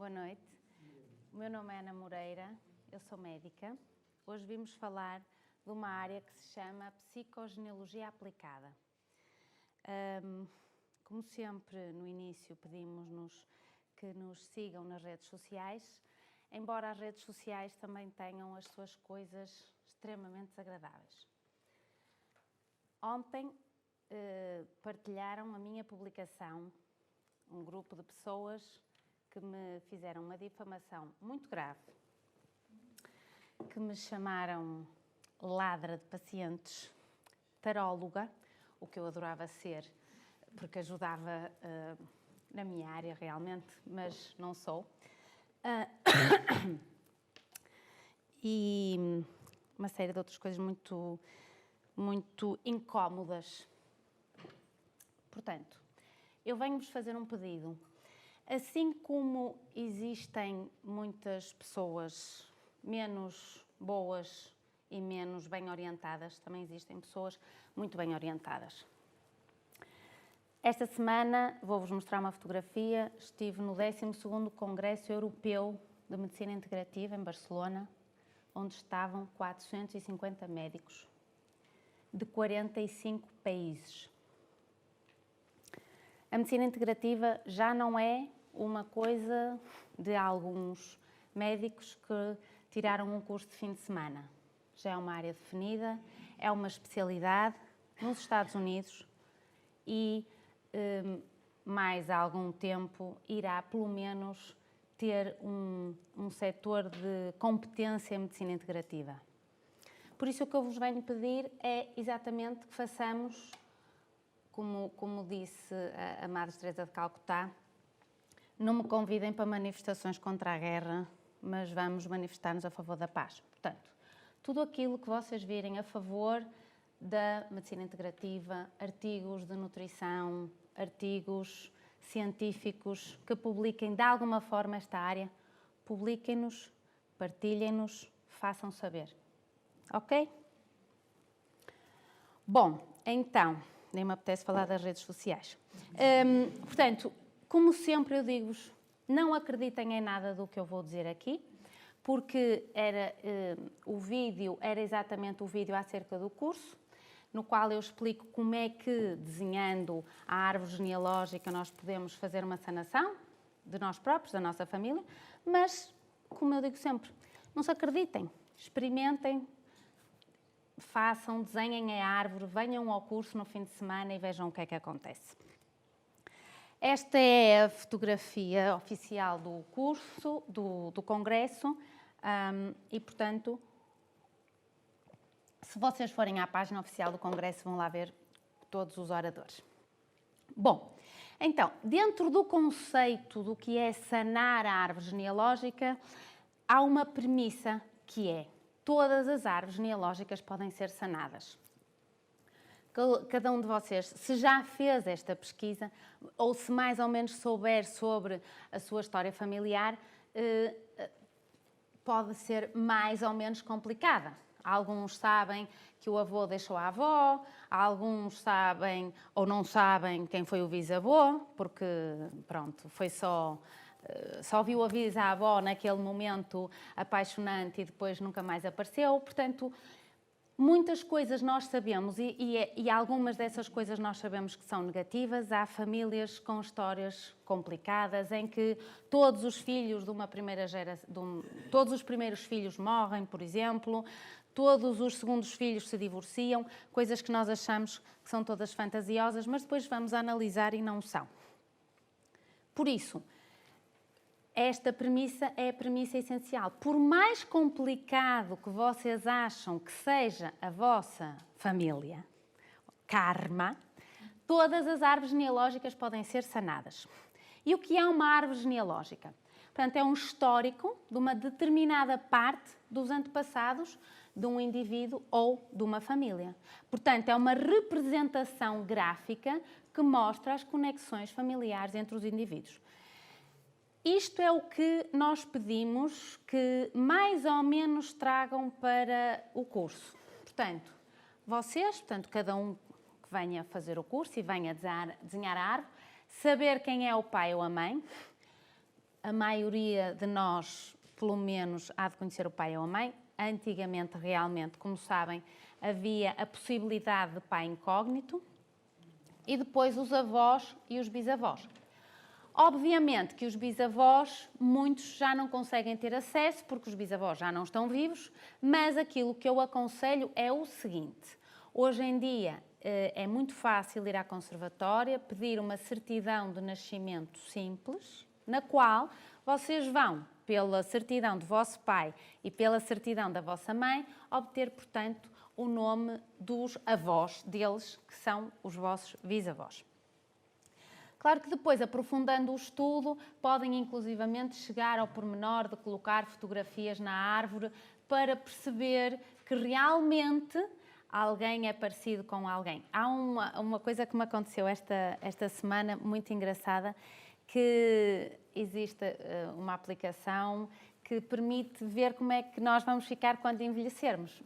Boa noite. O meu nome é Ana Moreira, eu sou médica. Hoje vimos falar de uma área que se chama psicogenealogia aplicada. Como sempre, no início pedimos-nos que nos sigam nas redes sociais, embora as redes sociais também tenham as suas coisas extremamente desagradáveis. Ontem partilharam a minha publicação um grupo de pessoas que me fizeram uma difamação muito grave, que me chamaram ladra de pacientes, taróloga, o que eu adorava ser, porque ajudava na minha área realmente, mas não sou. E uma série de outras coisas muito incómodas. Portanto, eu venho-vos fazer um pedido. Assim como existem muitas pessoas menos boas e menos bem orientadas, também existem pessoas muito bem orientadas. Esta semana vou-vos mostrar uma fotografia. Estive no 12º Congresso Europeu de Medicina Integrativa, em Barcelona, onde estavam 450 médicos de 45 países. A medicina integrativa já não é uma coisa de alguns médicos que tiraram um curso de fim de semana. Já é uma área definida, é uma especialidade nos Estados Unidos e mais algum tempo irá pelo menos ter um setor de competência em medicina integrativa. Por isso o que eu vos venho pedir é exatamente que façamos, como disse a Madre Teresa de Calcutá, não me convidem para manifestações contra a guerra, mas vamos manifestar-nos a favor da paz. Portanto, tudo aquilo que vocês virem a favor da medicina integrativa, artigos de nutrição, artigos científicos que publiquem de alguma forma esta área, publiquem-nos, partilhem-nos, façam saber. Ok? Bom, então, nem me apetece falar das redes sociais. Portanto, como sempre eu digo-vos, não acreditem em nada do que eu vou dizer aqui, porque o vídeo era exatamente o vídeo acerca do curso, no qual eu explico como é que, desenhando a árvore genealógica, nós podemos fazer uma sanação de nós próprios, da nossa família, mas, como eu digo sempre, não se acreditem, experimentem, façam, desenhem a árvore, venham ao curso no fim de semana e vejam o que é que acontece. Esta é a fotografia oficial do curso, do congresso, e, portanto, se vocês forem à página oficial do congresso, vão lá ver todos os oradores. Bom, então, dentro do conceito do que é sanar a árvore genealógica, há uma premissa que é: todas as árvores genealógicas podem ser sanadas. Cada um de vocês, se já fez esta pesquisa, ou se mais ou menos souber sobre a sua história familiar, pode ser mais ou menos complicada. Alguns sabem que o avô deixou a avó, alguns sabem ou não sabem quem foi o bisavô, porque, pronto, foi só viu a bisavó naquele momento apaixonante e depois nunca mais apareceu. Portanto, muitas coisas nós sabemos e algumas dessas coisas nós sabemos que são negativas. Há famílias com histórias complicadas em que todos os filhos de uma primeira geração, todos os primeiros filhos morrem, por exemplo, todos os segundos filhos se divorciam, coisas que nós achamos que são todas fantasiosas, mas depois vamos analisar e não são. Por isso, esta premissa é a premissa essencial. Por mais complicado que vocês acham que seja a vossa família, karma, todas as árvores genealógicas podem ser sanadas. E o que é uma árvore genealógica? Portanto, é um histórico de uma determinada parte dos antepassados de um indivíduo ou de uma família. Portanto, é uma representação gráfica que mostra as conexões familiares entre os indivíduos. Isto é o que nós pedimos que mais ou menos tragam para o curso. Portanto, cada um que venha fazer o curso e venha desenhar a árvore, saber quem é o pai ou a mãe, a maioria de nós, pelo menos, há de conhecer o pai ou a mãe. Antigamente, realmente, como sabem, havia a possibilidade de pai incógnito e depois os avós e os bisavós. Obviamente que os bisavós, muitos já não conseguem ter acesso porque os bisavós já não estão vivos, mas aquilo que eu aconselho é o seguinte: hoje em dia é muito fácil ir à conservatória, pedir uma certidão de nascimento simples, na qual vocês vão, pela certidão do vosso pai e pela certidão da vossa mãe, obter, portanto, o nome dos avós deles, que são os vossos bisavós. Claro que depois, aprofundando o estudo, podem inclusivamente chegar ao pormenor de colocar fotografias na árvore para perceber que realmente alguém é parecido com alguém. Há uma coisa que me aconteceu esta semana, muito engraçada, que existe uma aplicação que permite ver como é que nós vamos ficar quando envelhecermos.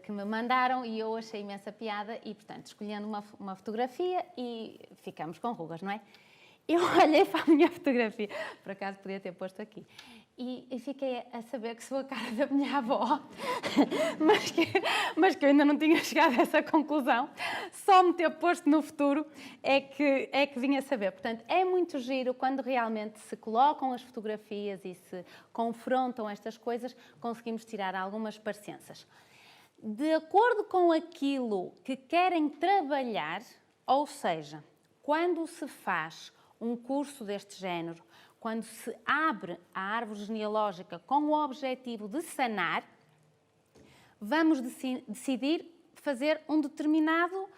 Que me mandaram e eu achei imensa piada e, portanto, escolhendo uma fotografia e ficamos com rugas, não é? Eu olhei para a minha fotografia, por acaso podia ter posto aqui, e fiquei a saber que sou a cara da minha avó, mas que eu ainda não tinha chegado a essa conclusão, só me ter posto no futuro é que vim a saber. Portanto, é muito giro quando realmente se colocam as fotografias e se confrontam estas coisas, conseguimos tirar algumas parecenças. De acordo com aquilo que querem trabalhar, ou seja, quando se faz um curso deste género, quando se abre a árvore genealógica com o objetivo de sanar, vamos decidir fazer um determinado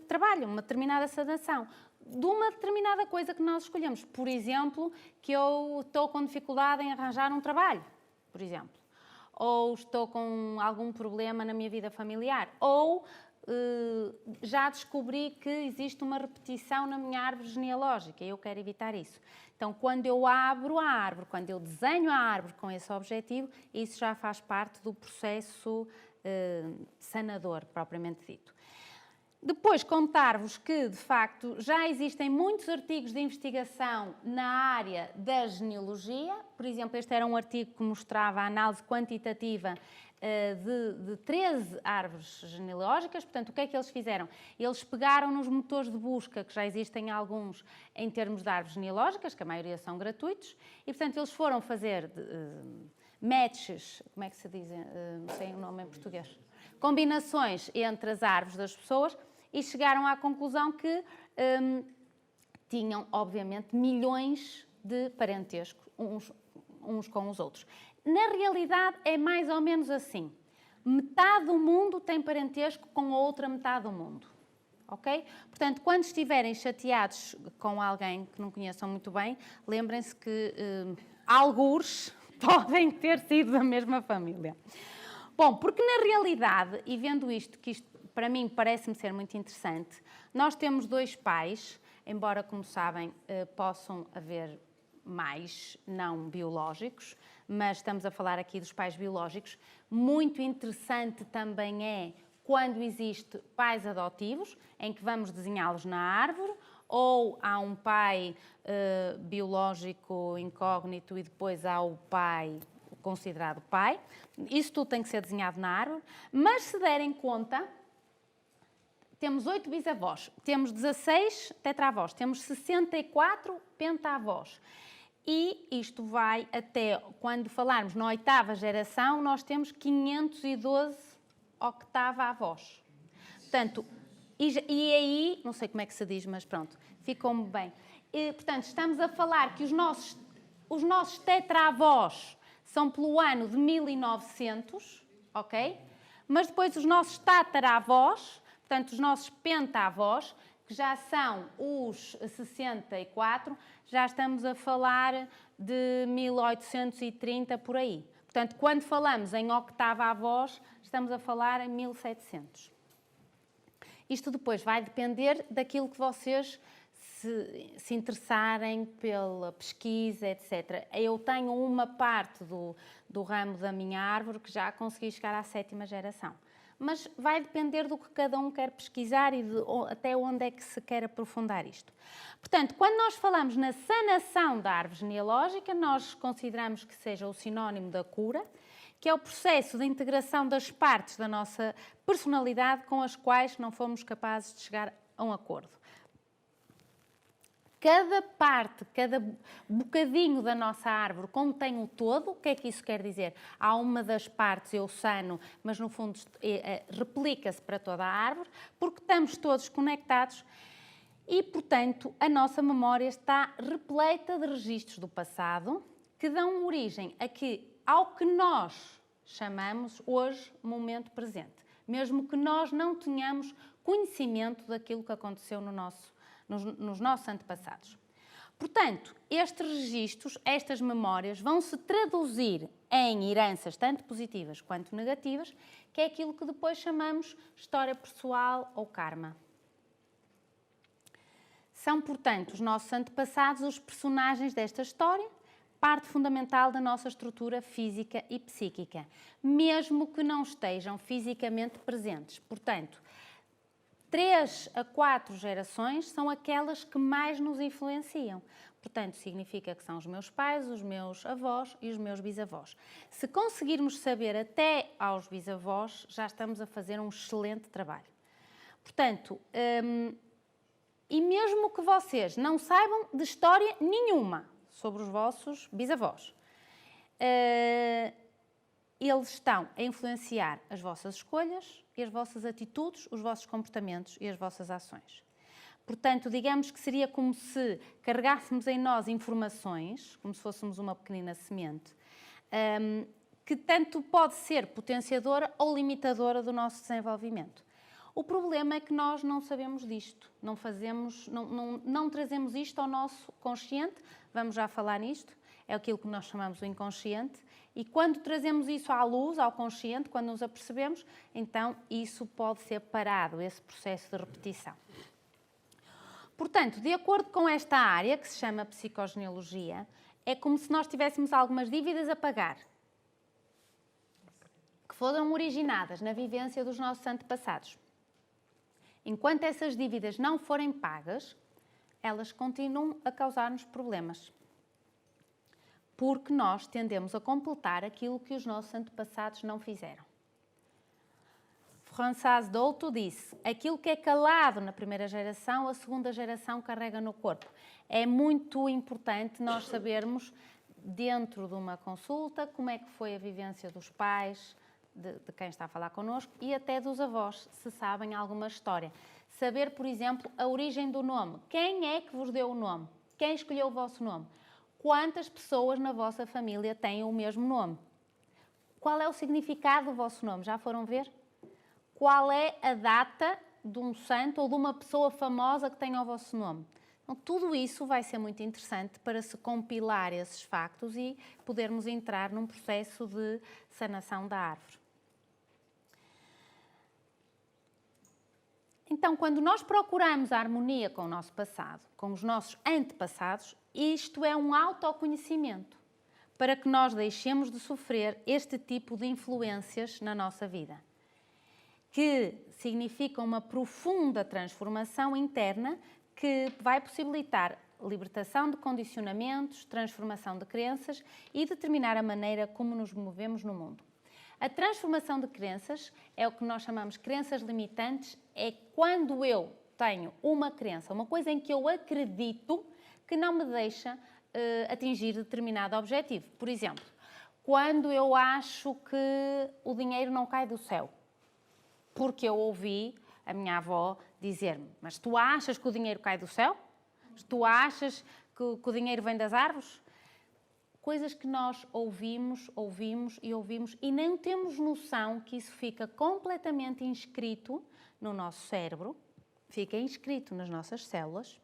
trabalho, uma determinada sanação, de uma determinada coisa que nós escolhemos. Por exemplo, que eu estou com dificuldade em arranjar um trabalho, por exemplo. Ou estou com algum problema na minha vida familiar. Ou já descobri que existe uma repetição na minha árvore genealógica e eu quero evitar isso. Então, quando eu abro a árvore, quando eu desenho a árvore com esse objetivo, isso já faz parte do processo sanador, propriamente dito. Depois, contar-vos que, de facto, já existem muitos artigos de investigação na área da genealogia. Por exemplo, este era um artigo que mostrava a análise quantitativa de 13 árvores genealógicas. Portanto, o que é que eles fizeram? Eles pegaram nos motores de busca, que já existem alguns em termos de árvores genealógicas, que a maioria são gratuitos, e, portanto, eles foram fazer matches, como é que se diz? Não sei o nome em português. Combinações entre as árvores das pessoas e chegaram à conclusão que tinham, obviamente, milhões de parentescos uns com os outros. Na realidade, é mais ou menos assim. Metade do mundo tem parentesco com a outra metade do mundo. Ok? Portanto, quando estiverem chateados com alguém que não conheçam muito bem, lembrem-se que algures podem ter sido da mesma família. Bom, porque na realidade, e vendo isto, que isto para mim parece-me ser muito interessante, nós temos dois pais, embora, como sabem, possam haver mais não biológicos, mas estamos a falar aqui dos pais biológicos. Muito interessante também é quando existe pais adotivos, em que vamos desenhá-los na árvore, ou há um pai biológico incógnito e depois há o pai considerado pai. Isso tudo tem que ser desenhado na árvore, mas se derem conta, temos 8 bisavós, temos 16 tetravós, temos 64 pentavós. E isto vai até, quando falarmos na 8ª geração, nós temos 512 octava-avós. Portanto, e aí, não sei como é que se diz, mas pronto, ficou-me bem. E, portanto, estamos a falar que os nossos tetravós são pelo ano de 1900, ok? Mas depois os nossos tataravós, portanto, os nossos pentavós, que já são os 64, já estamos a falar de 1830 por aí. Portanto, quando falamos em octava-avós, estamos a falar em 1700. Isto depois vai depender daquilo que vocês se interessarem pela pesquisa, etc. Eu tenho uma parte do ramo da minha árvore que já consegui chegar à 7ª geração. mas vai depender do que cada um quer pesquisar e até onde é que se quer aprofundar isto. Portanto, quando nós falamos na sanação da árvore genealógica, nós consideramos que seja o sinónimo da cura, que é o processo de integração das partes da nossa personalidade com as quais não fomos capazes de chegar a um acordo. Cada parte, cada bocadinho da nossa árvore contém o todo. O que é que isso quer dizer? Há uma das partes eu sano, mas no fundo replica-se para toda a árvore, porque estamos todos conectados e, portanto, a nossa memória está repleta de registros do passado que dão origem ao que nós chamamos hoje momento presente, mesmo que nós não tenhamos conhecimento daquilo que aconteceu nos nossos antepassados. Portanto, estes registros, estas memórias, vão se traduzir em heranças tanto positivas quanto negativas, que é aquilo que depois chamamos história pessoal ou karma. São, portanto, os nossos antepassados os personagens desta história, parte fundamental da nossa estrutura física e psíquica, mesmo que não estejam fisicamente presentes. Portanto, 3 a 4 gerações são aquelas que mais nos influenciam. Portanto, significa que são os meus pais, os meus avós e os meus bisavós. Se conseguirmos saber até aos bisavós, já estamos a fazer um excelente trabalho. Portanto, e mesmo que vocês não saibam de história nenhuma sobre os vossos bisavós, eles estão a influenciar as vossas escolhas e as vossas atitudes, os vossos comportamentos e as vossas ações. Portanto, digamos que seria como se carregássemos em nós informações, como se fôssemos uma pequenina semente, que tanto pode ser potenciadora ou limitadora do nosso desenvolvimento. O problema é que nós não sabemos disto, não trazemos isto ao nosso consciente, vamos já falar nisto, é aquilo que nós chamamos de inconsciente, e quando trazemos isso à luz, ao consciente, quando nos apercebemos, então isso pode ser parado, esse processo de repetição. Portanto, de acordo com esta área, que se chama psicogenealogia, é como se nós tivéssemos algumas dívidas a pagar, que foram originadas na vivência dos nossos antepassados. Enquanto essas dívidas não forem pagas, elas continuam a causar-nos problemas. Porque nós tendemos a completar aquilo que os nossos antepassados não fizeram. François Dolto disse: aquilo que é calado na primeira geração, a segunda geração carrega no corpo. É muito importante nós sabermos, dentro de uma consulta, como é que foi a vivência dos pais, de quem está a falar connosco, e até dos avós, se sabem alguma história. Saber, por exemplo, a origem do nome. Quem é que vos deu o nome? Quem escolheu o vosso nome? Quantas pessoas na vossa família têm o mesmo nome? Qual é o significado do vosso nome? Já foram ver? Qual é a data de um santo ou de uma pessoa famosa que tenha o vosso nome? Então, tudo isso vai ser muito interessante para se compilar esses factos e podermos entrar num processo de sanação da árvore. Então, quando nós procuramos a harmonia com o nosso passado, com os nossos antepassados, isto é um autoconhecimento, para que nós deixemos de sofrer este tipo de influências na nossa vida, que significa uma profunda transformação interna que vai possibilitar libertação de condicionamentos, transformação de crenças e determinar a maneira como nos movemos no mundo. A transformação de crenças é o que nós chamamos de crenças limitantes, é quando eu tenho uma crença, uma coisa em que eu acredito que não me deixa atingir determinado objetivo. Por exemplo, quando eu acho que o dinheiro não cai do céu, porque eu ouvi a minha avó dizer-me: mas tu achas que o dinheiro cai do céu? Tu achas que o dinheiro vem das árvores? Coisas que nós ouvimos e não temos noção que isso fica completamente inscrito no nosso cérebro, fica inscrito nas nossas células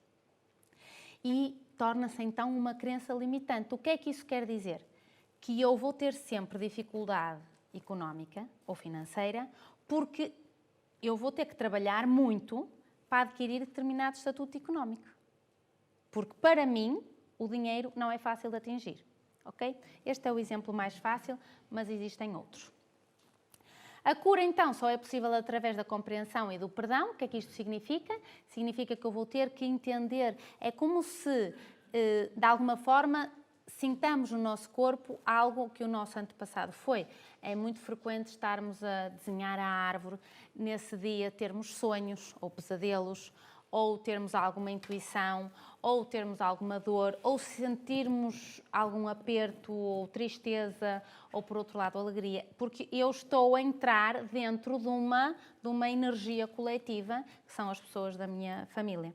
e torna-se então uma crença limitante. O que é que isso quer dizer? Que eu vou ter sempre dificuldade económica ou financeira porque eu vou ter que trabalhar muito para adquirir determinado estatuto económico. Porque para mim o dinheiro não é fácil de atingir. Okay? Este é o exemplo mais fácil, mas existem outros. A cura, então, só é possível através da compreensão e do perdão. O que é que isto significa? Significa que eu vou ter que entender. É como se, de alguma forma, sintamos no nosso corpo algo que o nosso antepassado foi. É muito frequente estarmos a desenhar a árvore, nesse dia termos sonhos ou pesadelos, ou termos alguma intuição, ou termos alguma dor, ou sentirmos algum aperto ou tristeza, ou por outro lado alegria, porque eu estou a entrar dentro de uma energia coletiva, que são as pessoas da minha família.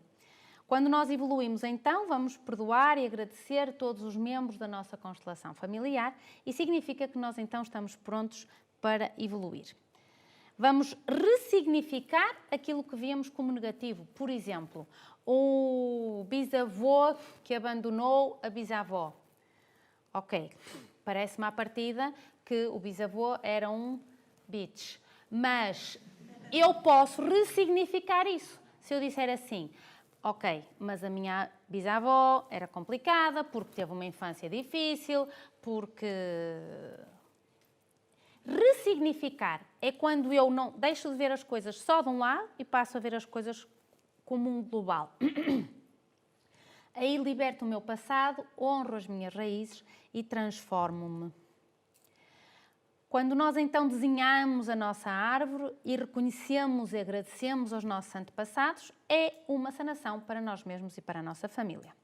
Quando nós evoluímos, então, vamos perdoar e agradecer todos os membros da nossa constelação familiar e significa que nós, então, estamos prontos para evoluir. Vamos ressignificar aquilo que víamos como negativo. Por exemplo, o bisavô que abandonou a bisavó. Ok, parece-me à partida que o bisavô era um bitch, mas eu posso ressignificar isso. Se eu disser assim, ok, mas a minha bisavó era complicada porque teve uma infância difícil, porque... Ressignificar é quando eu não deixo de ver as coisas só de um lado e passo a ver as coisas como um global. Aí liberto o meu passado, honro as minhas raízes e transformo-me. Quando nós então desenhamos a nossa árvore e reconhecemos e agradecemos aos nossos antepassados, é uma sanação para nós mesmos e para a nossa família.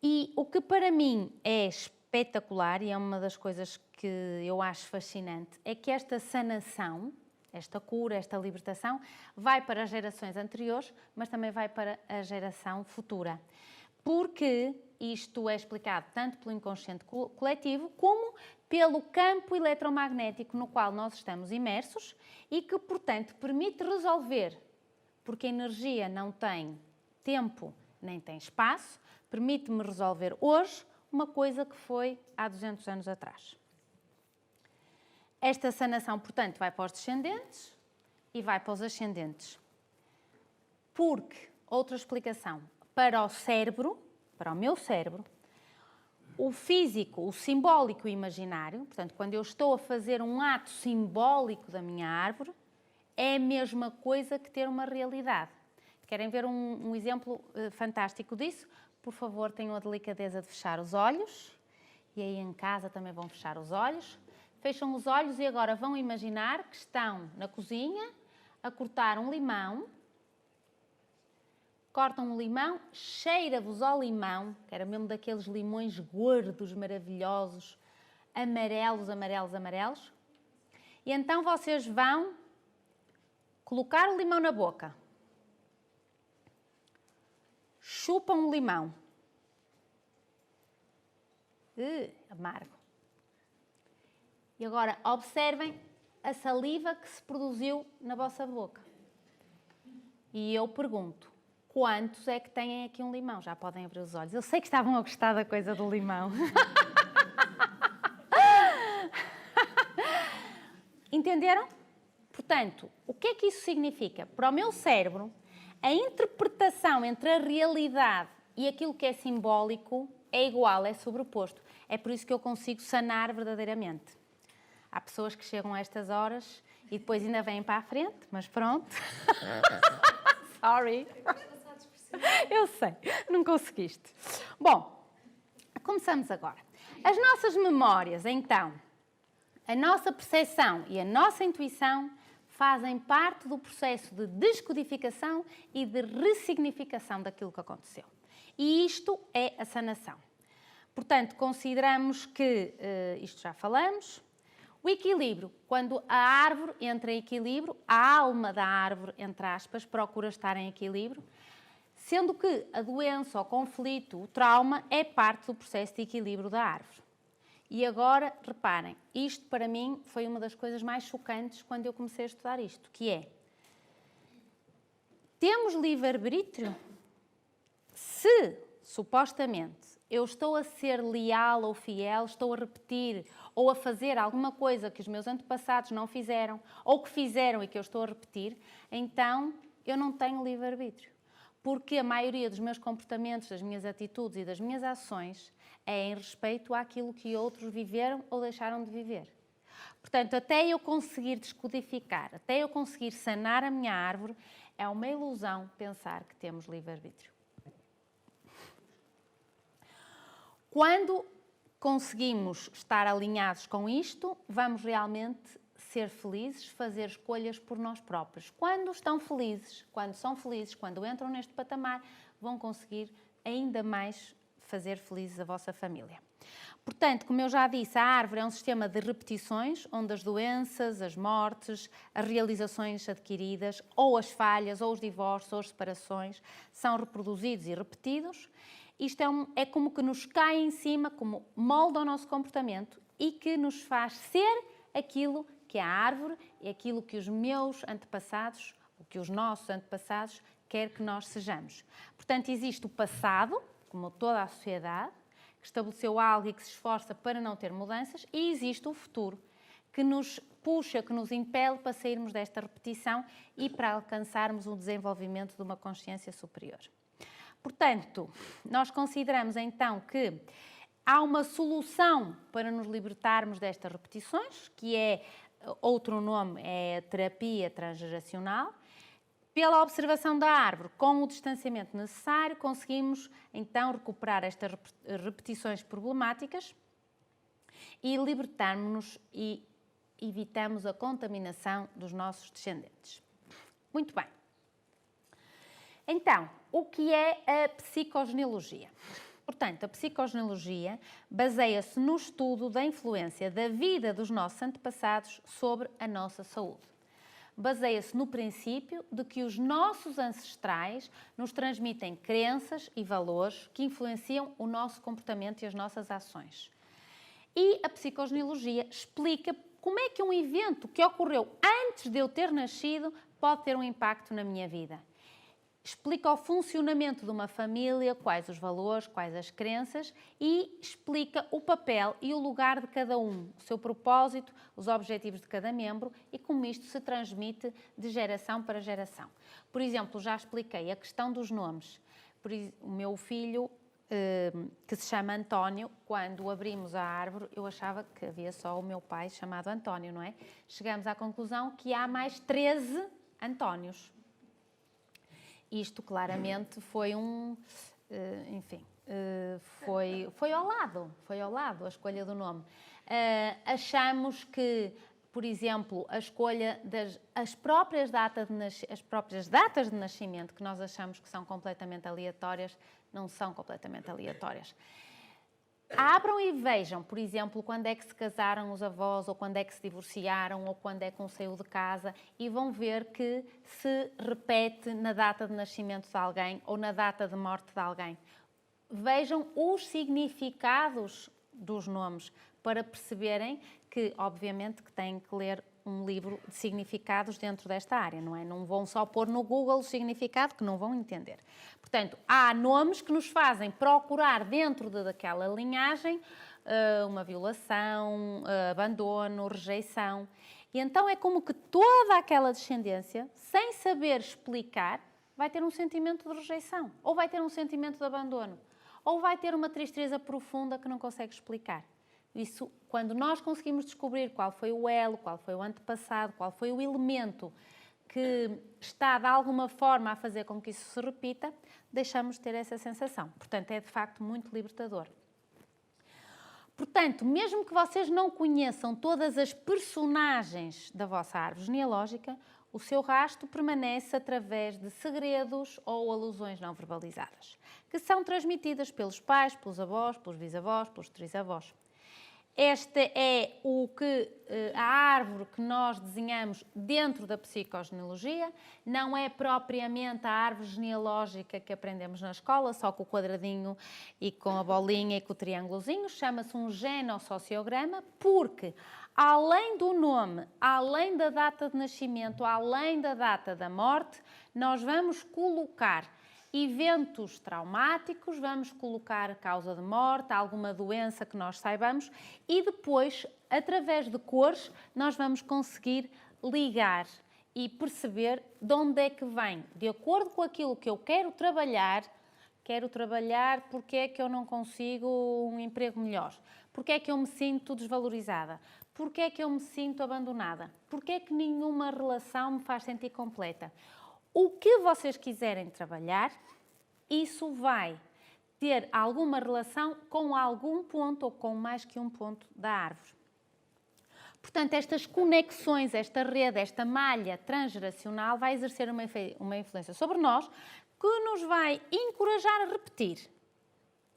E o que para mim é espetacular, e é uma das coisas que eu acho fascinante, é que esta sanação, esta cura, esta libertação, vai para as gerações anteriores, mas também vai para a geração futura. Porque isto é explicado tanto pelo inconsciente coletivo, como pelo campo eletromagnético no qual nós estamos imersos e que, portanto, permite resolver, porque a energia não tem tempo nem tem espaço, permite-me resolver hoje uma coisa que foi há 200 anos atrás. Esta sanação, portanto, vai para os descendentes e vai para os ascendentes. Porque, outra explicação, para o cérebro, para o meu cérebro, o físico, o simbólico e o imaginário, portanto, quando eu estou a fazer um ato simbólico da minha árvore, é a mesma coisa que ter uma realidade. Querem ver um exemplo fantástico disso? Por favor, tenham a delicadeza de fechar os olhos. E aí em casa também vão fechar os olhos. Fecham os olhos e agora vão imaginar que estão na cozinha a cortar um limão. Cortam um limão, cheira-vos ao limão, que era mesmo daqueles limões gordos, maravilhosos, amarelos, amarelos, amarelos. E então vocês vão colocar o limão na boca. Chupam o limão. Amargo. E agora observem a saliva que se produziu na vossa boca. E eu pergunto, quantos é que têm aqui um limão? Já podem abrir os olhos. Eu sei que estavam a gostar da coisa do limão. Entenderam? Portanto, o que é que isso significa? Para o meu cérebro, a interpretação entre a realidade e aquilo que é simbólico é igual, é sobreposto. É por isso que eu consigo sanar verdadeiramente. Há pessoas que chegam a estas horas e depois ainda vêm para a frente, mas pronto. Sorry. Eu sei, não conseguiste. Bom, começamos agora. As nossas memórias, então, a nossa percepção e a nossa intuição fazem parte do processo de descodificação e de ressignificação daquilo que aconteceu. E isto é a sanação. Portanto, consideramos que, isto já falamos, o equilíbrio, quando a árvore entra em equilíbrio, a alma da árvore, entre aspas, procura estar em equilíbrio, sendo que a doença, o conflito, o trauma é parte do processo de equilíbrio da árvore. E agora, reparem, isto para mim foi uma das coisas mais chocantes quando eu comecei a estudar isto, que é, temos livre-arbítrio? Se, supostamente, eu estou a ser leal ou fiel, estou a repetir ou a fazer alguma coisa que os meus antepassados não fizeram, ou que fizeram e que eu estou a repetir, então eu não tenho livre-arbítrio. Porque a maioria dos meus comportamentos, das minhas atitudes e das minhas ações é em respeito àquilo que outros viveram ou deixaram de viver. Portanto, até eu conseguir descodificar, até eu conseguir sanar a minha árvore, é uma ilusão pensar que temos livre-arbítrio. Quando conseguimos estar alinhados com isto, vamos realmente ser felizes, fazer escolhas por nós próprios. Quando estão felizes, quando são felizes, quando entram neste patamar, vão conseguir ainda mais fazer felizes a vossa família. Portanto, como eu já disse, a árvore é um sistema de repetições, onde as doenças, as mortes, as realizações adquiridas, ou as falhas, ou os divórcios, ou as separações, são reproduzidos e repetidos. Isto é como que nos cai em cima, como molda o nosso comportamento e que nos faz ser aquilo que é a árvore e aquilo que os meus antepassados, ou que os nossos antepassados, quer que nós sejamos. Portanto, existe o passado, como toda a sociedade, que estabeleceu algo e que se esforça para não ter mudanças, e existe o futuro, que nos puxa, que nos impele para sairmos desta repetição e para alcançarmos o desenvolvimento de uma consciência superior. Portanto, nós consideramos então que há uma solução para nos libertarmos destas repetições, que é, outro nome é a terapia transgeracional. Pela observação da árvore, com o distanciamento necessário, conseguimos então recuperar estas repetições problemáticas e libertarmos-nos e evitamos a contaminação dos nossos descendentes. Muito bem. Então, o que é a psicogenealogia? Portanto, a psicogenealogia baseia-se no estudo da influência da vida dos nossos antepassados sobre a nossa saúde. Baseia-se no princípio de que os nossos ancestrais nos transmitem crenças e valores que influenciam o nosso comportamento e as nossas ações. E a psicogenealogia explica como é que um evento que ocorreu antes de eu ter nascido pode ter um impacto na minha vida. Explica o funcionamento de uma família, quais os valores, quais as crenças, e explica o papel e o lugar de cada um, o seu propósito, os objetivos de cada membro e como isto se transmite de geração para geração. Por exemplo, já expliquei a questão dos nomes. O meu filho, que se chama António, quando abrimos a árvore, eu achava que havia só o meu pai chamado António, não é? Chegamos à conclusão que há mais 13 Antónios. Isto claramente foi foi ao lado a escolha do nome. Achamos que, por exemplo, a escolha as próprias datas de nascimento, que nós achamos que são completamente aleatórias, não são completamente aleatórias. Abram e vejam, por exemplo, quando é que se casaram os avós, ou quando é que se divorciaram, ou quando é que um saiu de casa, e vão ver que se repete na data de nascimento de alguém ou na data de morte de alguém. Vejam os significados dos nomes para perceberem que, obviamente, que têm que ler um livro de significados dentro desta área, não é? Não vão só pôr no Google o significado, que não vão entender. Portanto, há nomes que nos fazem procurar dentro daquela linhagem uma violação, abandono, rejeição. E então é como que toda aquela descendência, sem saber explicar, vai ter um sentimento de rejeição, ou vai ter um sentimento de abandono, ou vai ter uma tristeza profunda que não consegue explicar. Isso, quando nós conseguimos descobrir qual foi o elo, qual foi o antepassado, qual foi o elemento que está de alguma forma a fazer com que isso se repita, deixamos de ter essa sensação. Portanto, é de facto muito libertador. Portanto, mesmo que vocês não conheçam todas as personagens da vossa árvore genealógica, o seu rastro permanece através de segredos ou alusões não verbalizadas, que são transmitidas pelos pais, pelos avós, pelos bisavós, pelos trisavós. Esta é a árvore que nós desenhamos dentro da psicogenealogia, não é propriamente a árvore genealógica que aprendemos na escola, só com o quadradinho e com a bolinha e com o triângulozinho, chama-se um genossociograma, porque além do nome, além da data de nascimento, além da data da morte, nós vamos colocar eventos traumáticos, vamos colocar causa de morte, alguma doença que nós saibamos e depois, através de cores, nós vamos conseguir ligar e perceber de onde é que vem. De acordo com aquilo que eu quero trabalhar porque é que eu não consigo um emprego melhor, porque é que eu me sinto desvalorizada, Porquê é que eu me sinto abandonada? Porquê é que nenhuma relação me faz sentir completa? O que vocês quiserem trabalhar, isso vai ter alguma relação com algum ponto ou com mais que um ponto da árvore. Portanto, estas conexões, esta rede, esta malha transgeracional vai exercer uma influência sobre nós que nos vai encorajar a repetir.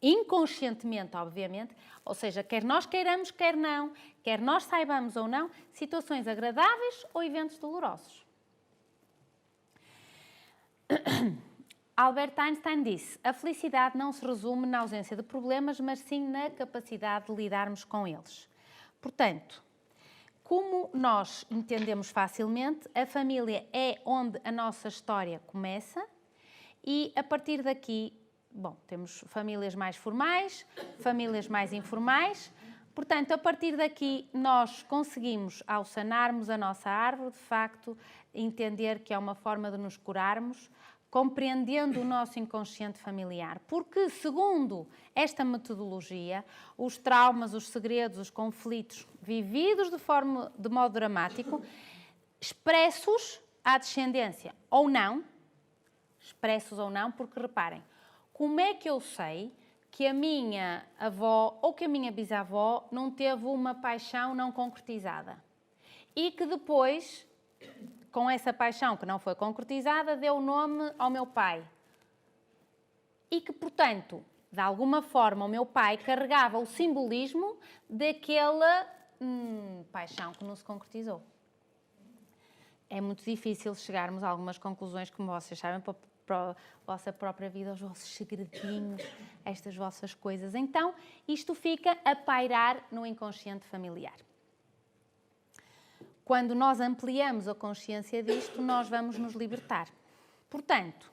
Inconscientemente, obviamente, ou seja, quer nós queiramos, quer não, quer nós saibamos ou não, situações agradáveis ou eventos dolorosos. Albert Einstein disse: a felicidade não se resume na ausência de problemas, mas sim na capacidade de lidarmos com eles. Portanto, como nós entendemos facilmente, a família é onde a nossa história começa e, a partir daqui, bom, temos famílias mais formais, famílias mais informais. Portanto, a partir daqui, nós conseguimos, ao sanarmos a nossa árvore, de facto, entender que é uma forma de nos curarmos, compreendendo o nosso inconsciente familiar. Porque, segundo esta metodologia, os traumas, os segredos, os conflitos vividos de modo dramático, expressos à descendência ou não, porque reparem, como é que eu sei que a minha avó ou que a minha bisavó não teve uma paixão não concretizada? E que depois, com essa paixão que não foi concretizada, deu nome ao meu pai. E que, portanto, de alguma forma, o meu pai carregava o simbolismo daquela paixão que não se concretizou. É muito difícil chegarmos a algumas conclusões, como vocês sabem, para a vossa própria vida, os vossos segredinhos, estas vossas coisas. Então, isto fica a pairar no inconsciente familiar. Quando nós ampliamos a consciência disto, nós vamos nos libertar. Portanto,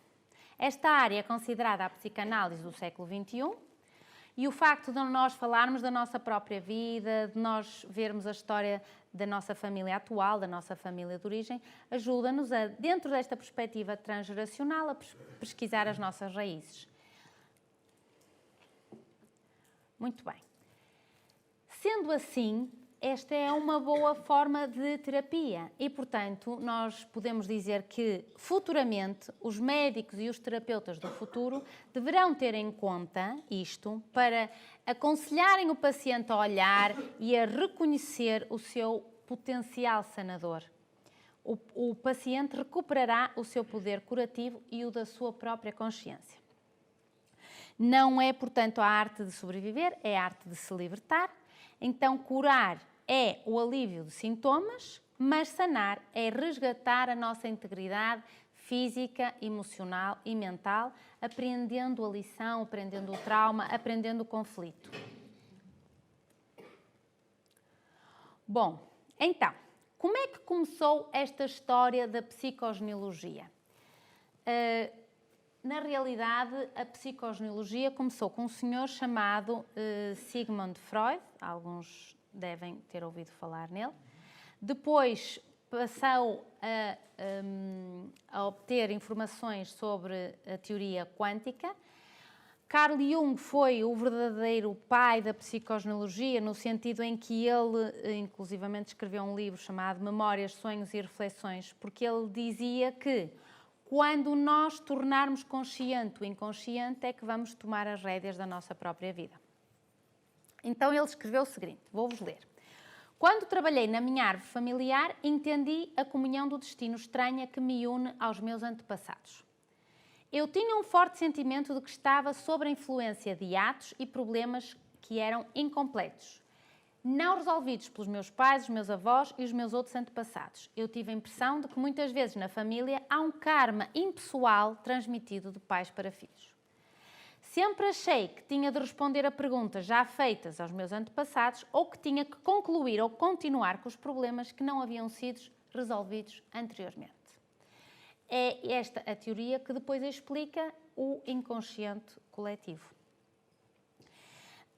esta área é considerada a psicanálise do século XXI e o facto de nós falarmos da nossa própria vida, de nós vermos a história da nossa família atual, da nossa família de origem, ajuda-nos a, dentro desta perspectiva transgeracional, a pesquisar as nossas raízes. Muito bem. Sendo assim, esta é uma boa forma de terapia e, portanto, nós podemos dizer que, futuramente, os médicos e os terapeutas do futuro deverão ter em conta isto para aconselharem o paciente a olhar e a reconhecer o seu potencial sanador. O paciente recuperará o seu poder curativo e o da sua própria consciência. Não é, portanto, a arte de sobreviver, é a arte de se libertar. Então, curar é o alívio de sintomas, mas sanar é resgatar a nossa integridade física, emocional e mental, aprendendo a lição, aprendendo o trauma, aprendendo o conflito. Bom, então, como é que começou esta história da psicogenealogia? Na realidade, a psicogenealogia começou com um senhor chamado Sigmund Freud, alguns devem ter ouvido falar nele. Depois passou a obter informações sobre a teoria quântica. Carl Jung foi o verdadeiro pai da psicogenealogia, no sentido em que ele, inclusivamente, escreveu um livro chamado Memórias, Sonhos e Reflexões, porque ele dizia que quando nós tornarmos consciente o inconsciente é que vamos tomar as rédeas da nossa própria vida. Então ele escreveu o seguinte, vou-vos ler. Quando trabalhei na minha árvore familiar, entendi a comunhão do destino estranha que me une aos meus antepassados. Eu tinha um forte sentimento de que estava sob a influência de atos e problemas que eram incompletos, não resolvidos pelos meus pais, os meus avós e os meus outros antepassados. Eu tive a impressão de que muitas vezes na família há um karma impessoal transmitido de pais para filhos. Sempre achei que tinha de responder a perguntas já feitas aos meus antepassados ou que tinha que concluir ou continuar com os problemas que não haviam sido resolvidos anteriormente. É esta a teoria que depois explica o inconsciente coletivo.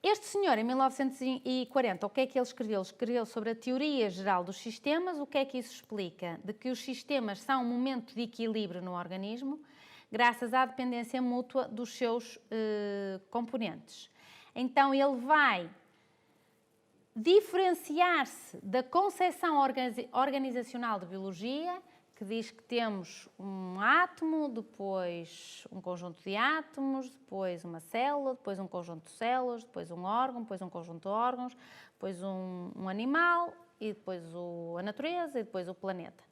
Este senhor, em 1940, o que é que ele escreveu? Ele escreveu sobre a teoria geral dos sistemas. O que é que isso explica? De que os sistemas são um momento de equilíbrio no organismo, graças à dependência mútua dos seus componentes. Então, ele vai diferenciar-se da concepção organizacional de biologia, que diz que temos um átomo, depois um conjunto de átomos, depois uma célula, depois um conjunto de células, depois um órgão, depois um conjunto de órgãos, depois um animal, e depois a natureza, e depois o planeta.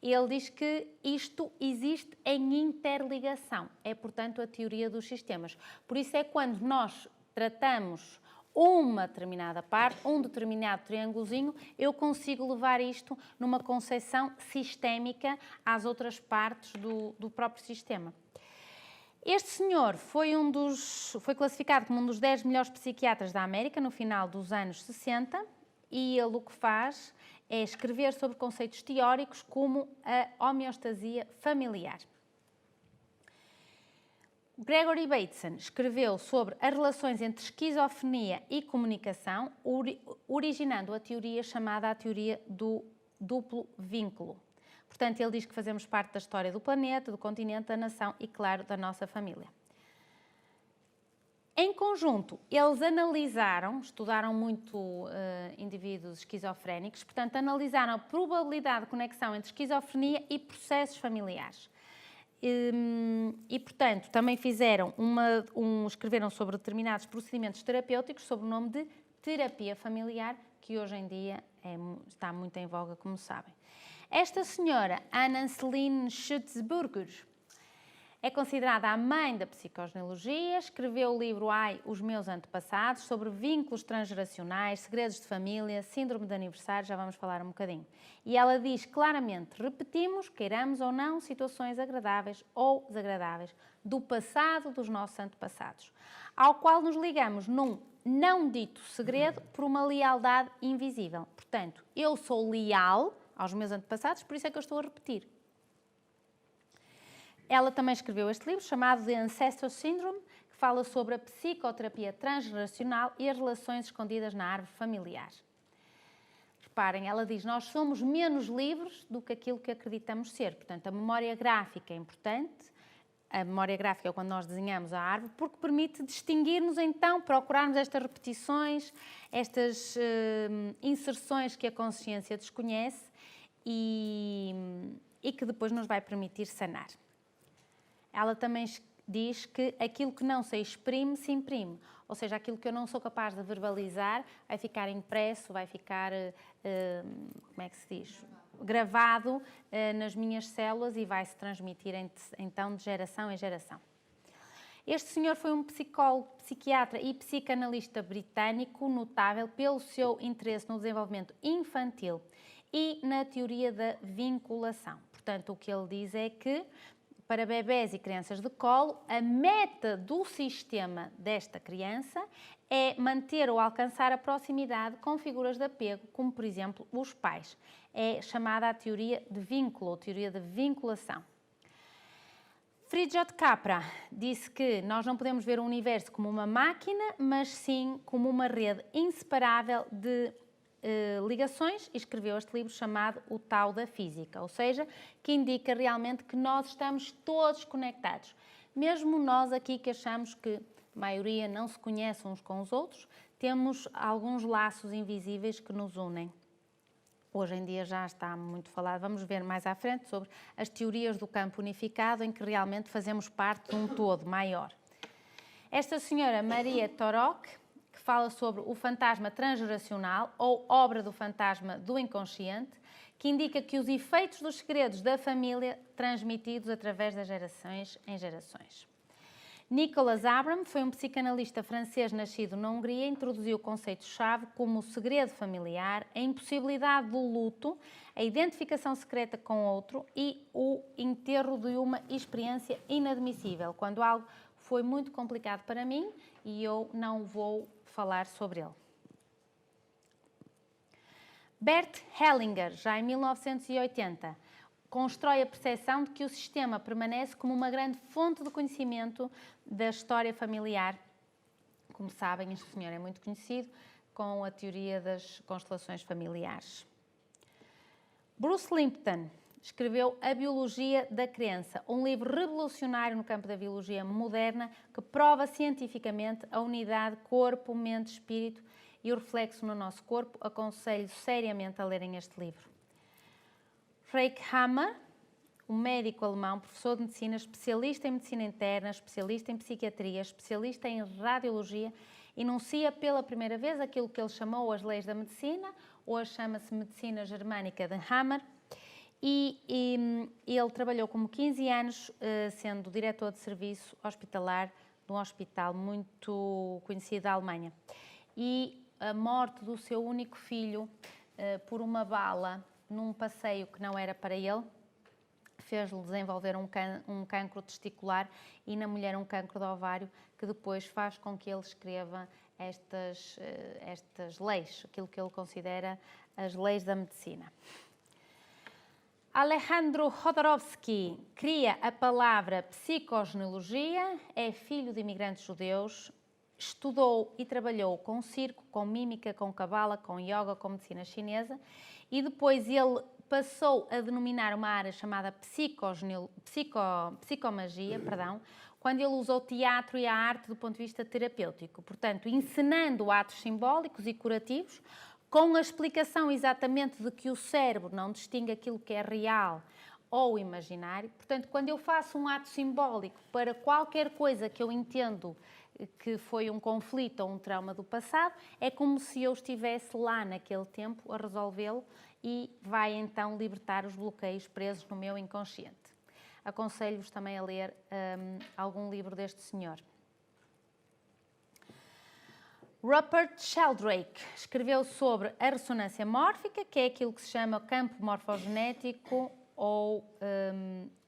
Ele diz que isto existe em interligação, é, portanto, a teoria dos sistemas. Por isso é quando nós tratamos uma determinada parte, um determinado triângulozinho, eu consigo levar isto numa concepção sistémica às outras partes do próprio sistema. Este senhor foi classificado como um dos 10 melhores psiquiatras da América no final dos anos 60 e ele o que faz é escrever sobre conceitos teóricos como a homeostasia familiar. Gregory Bateson escreveu sobre as relações entre esquizofrenia e comunicação, originando a teoria chamada a teoria do duplo vínculo. Portanto, ele diz que fazemos parte da história do planeta, do continente, da nação e, claro, da nossa família. Em conjunto, eles estudaram muito indivíduos esquizofrénicos, portanto, analisaram a probabilidade de conexão entre esquizofrenia e processos familiares. E, portanto, também escreveram sobre determinados procedimentos terapêuticos sob o nome de terapia familiar, que hoje em dia está muito em voga, como sabem. Esta senhora, Anna-Celine Schutzburger, é considerada a mãe da psicogenealogia, escreveu o livro Ai, os meus antepassados, sobre vínculos transgeracionais, segredos de família, síndrome de aniversário, já vamos falar um bocadinho. E ela diz claramente, repetimos, queiramos ou não, situações agradáveis ou desagradáveis do passado dos nossos antepassados, ao qual nos ligamos num não dito segredo por uma lealdade invisível. Portanto, eu sou leal aos meus antepassados, por isso é que eu estou a repetir. Ela também escreveu este livro chamado The Ancestor Syndrome, que fala sobre a psicoterapia transgeracional e as relações escondidas na árvore familiar. Reparem, ela diz, nós somos menos livres do que aquilo que acreditamos ser. Portanto, a memória gráfica é importante. A memória gráfica é quando nós desenhamos a árvore, porque permite distinguir-nos então, procurarmos estas repetições, estas inserções que a consciência desconhece e que depois nos vai permitir sanar. Ela também diz que aquilo que não se exprime, se imprime. Ou seja, aquilo que eu não sou capaz de verbalizar vai ficar impresso, vai ficar, como é que se diz? Gravado nas minhas células e vai se transmitir então de geração em geração. Este senhor foi um psicólogo, psiquiatra e psicanalista britânico notável pelo seu interesse no desenvolvimento infantil e na teoria da vinculação. Portanto, o que ele diz é que para bebés e crianças de colo, a meta do sistema desta criança é manter ou alcançar a proximidade com figuras de apego, como, por exemplo, os pais. É chamada a teoria de vínculo, ou teoria de vinculação. Fritjof Capra disse que nós não podemos ver o universo como uma máquina, mas sim como uma rede inseparável de ligações e escreveu este livro chamado O Tao da Física, ou seja, que indica realmente que nós estamos todos conectados. Mesmo nós aqui que achamos que a maioria não se conhece uns com os outros, temos alguns laços invisíveis que nos unem. Hoje em dia já está muito falado, vamos ver mais à frente sobre as teorias do campo unificado em que realmente fazemos parte de um todo maior. Esta senhora Maria Torok, que fala sobre o fantasma transgeracional ou obra do fantasma do inconsciente, que indica que os efeitos dos segredos da família transmitidos através das gerações em gerações. Nicolas Abram foi um psicanalista francês nascido na Hungria e introduziu conceitos-chave como o segredo familiar, a impossibilidade do luto, a identificação secreta com outro e o enterro de uma experiência inadmissível, quando algo foi muito complicado para mim e eu não vou falar sobre ele. Bert Hellinger, já em 1980, constrói a percepção de que o sistema permanece como uma grande fonte de conhecimento da história familiar. Como sabem, este senhor é muito conhecido com a teoria das constelações familiares. Bruce Lipton escreveu A Biologia da Crença, um livro revolucionário no campo da biologia moderna que prova cientificamente a unidade corpo, mente, espírito e o reflexo no nosso corpo, aconselho seriamente a lerem este livro. Freik Hammer, um médico alemão, professor de medicina, especialista em medicina interna, especialista em psiquiatria, especialista em radiologia, enuncia pela primeira vez aquilo que ele chamou as leis da medicina, hoje chama-se medicina germânica de Hammer, e ele trabalhou como 15 anos sendo diretor de serviço hospitalar de um hospital muito conhecido da Alemanha. E a morte do seu único filho por uma bala num passeio que não era para ele, fez-lhe desenvolver um cancro testicular e na mulher um cancro de ovário, que depois faz com que ele escreva estas leis, aquilo que ele considera as leis da medicina. Alejandro Jodorowsky cria a palavra psicogenealogia, é filho de imigrantes judeus, estudou e trabalhou com circo, com mímica, com cabala, com yoga, com medicina chinesa e depois ele passou a denominar uma área chamada psicomagia, quando ele usou teatro e a arte do ponto de vista terapêutico, portanto, encenando atos simbólicos e curativos, com a explicação exatamente de que o cérebro não distingue aquilo que é real ou imaginário. Portanto, quando eu faço um ato simbólico para qualquer coisa que eu entendo que foi um conflito ou um trauma do passado, é como se eu estivesse lá naquele tempo a resolvê-lo e vai então libertar os bloqueios presos no meu inconsciente. Aconselho-vos também a ler algum livro deste senhor. Rupert Sheldrake escreveu sobre a ressonância mórfica, que é aquilo que se chama campo morfogenético ou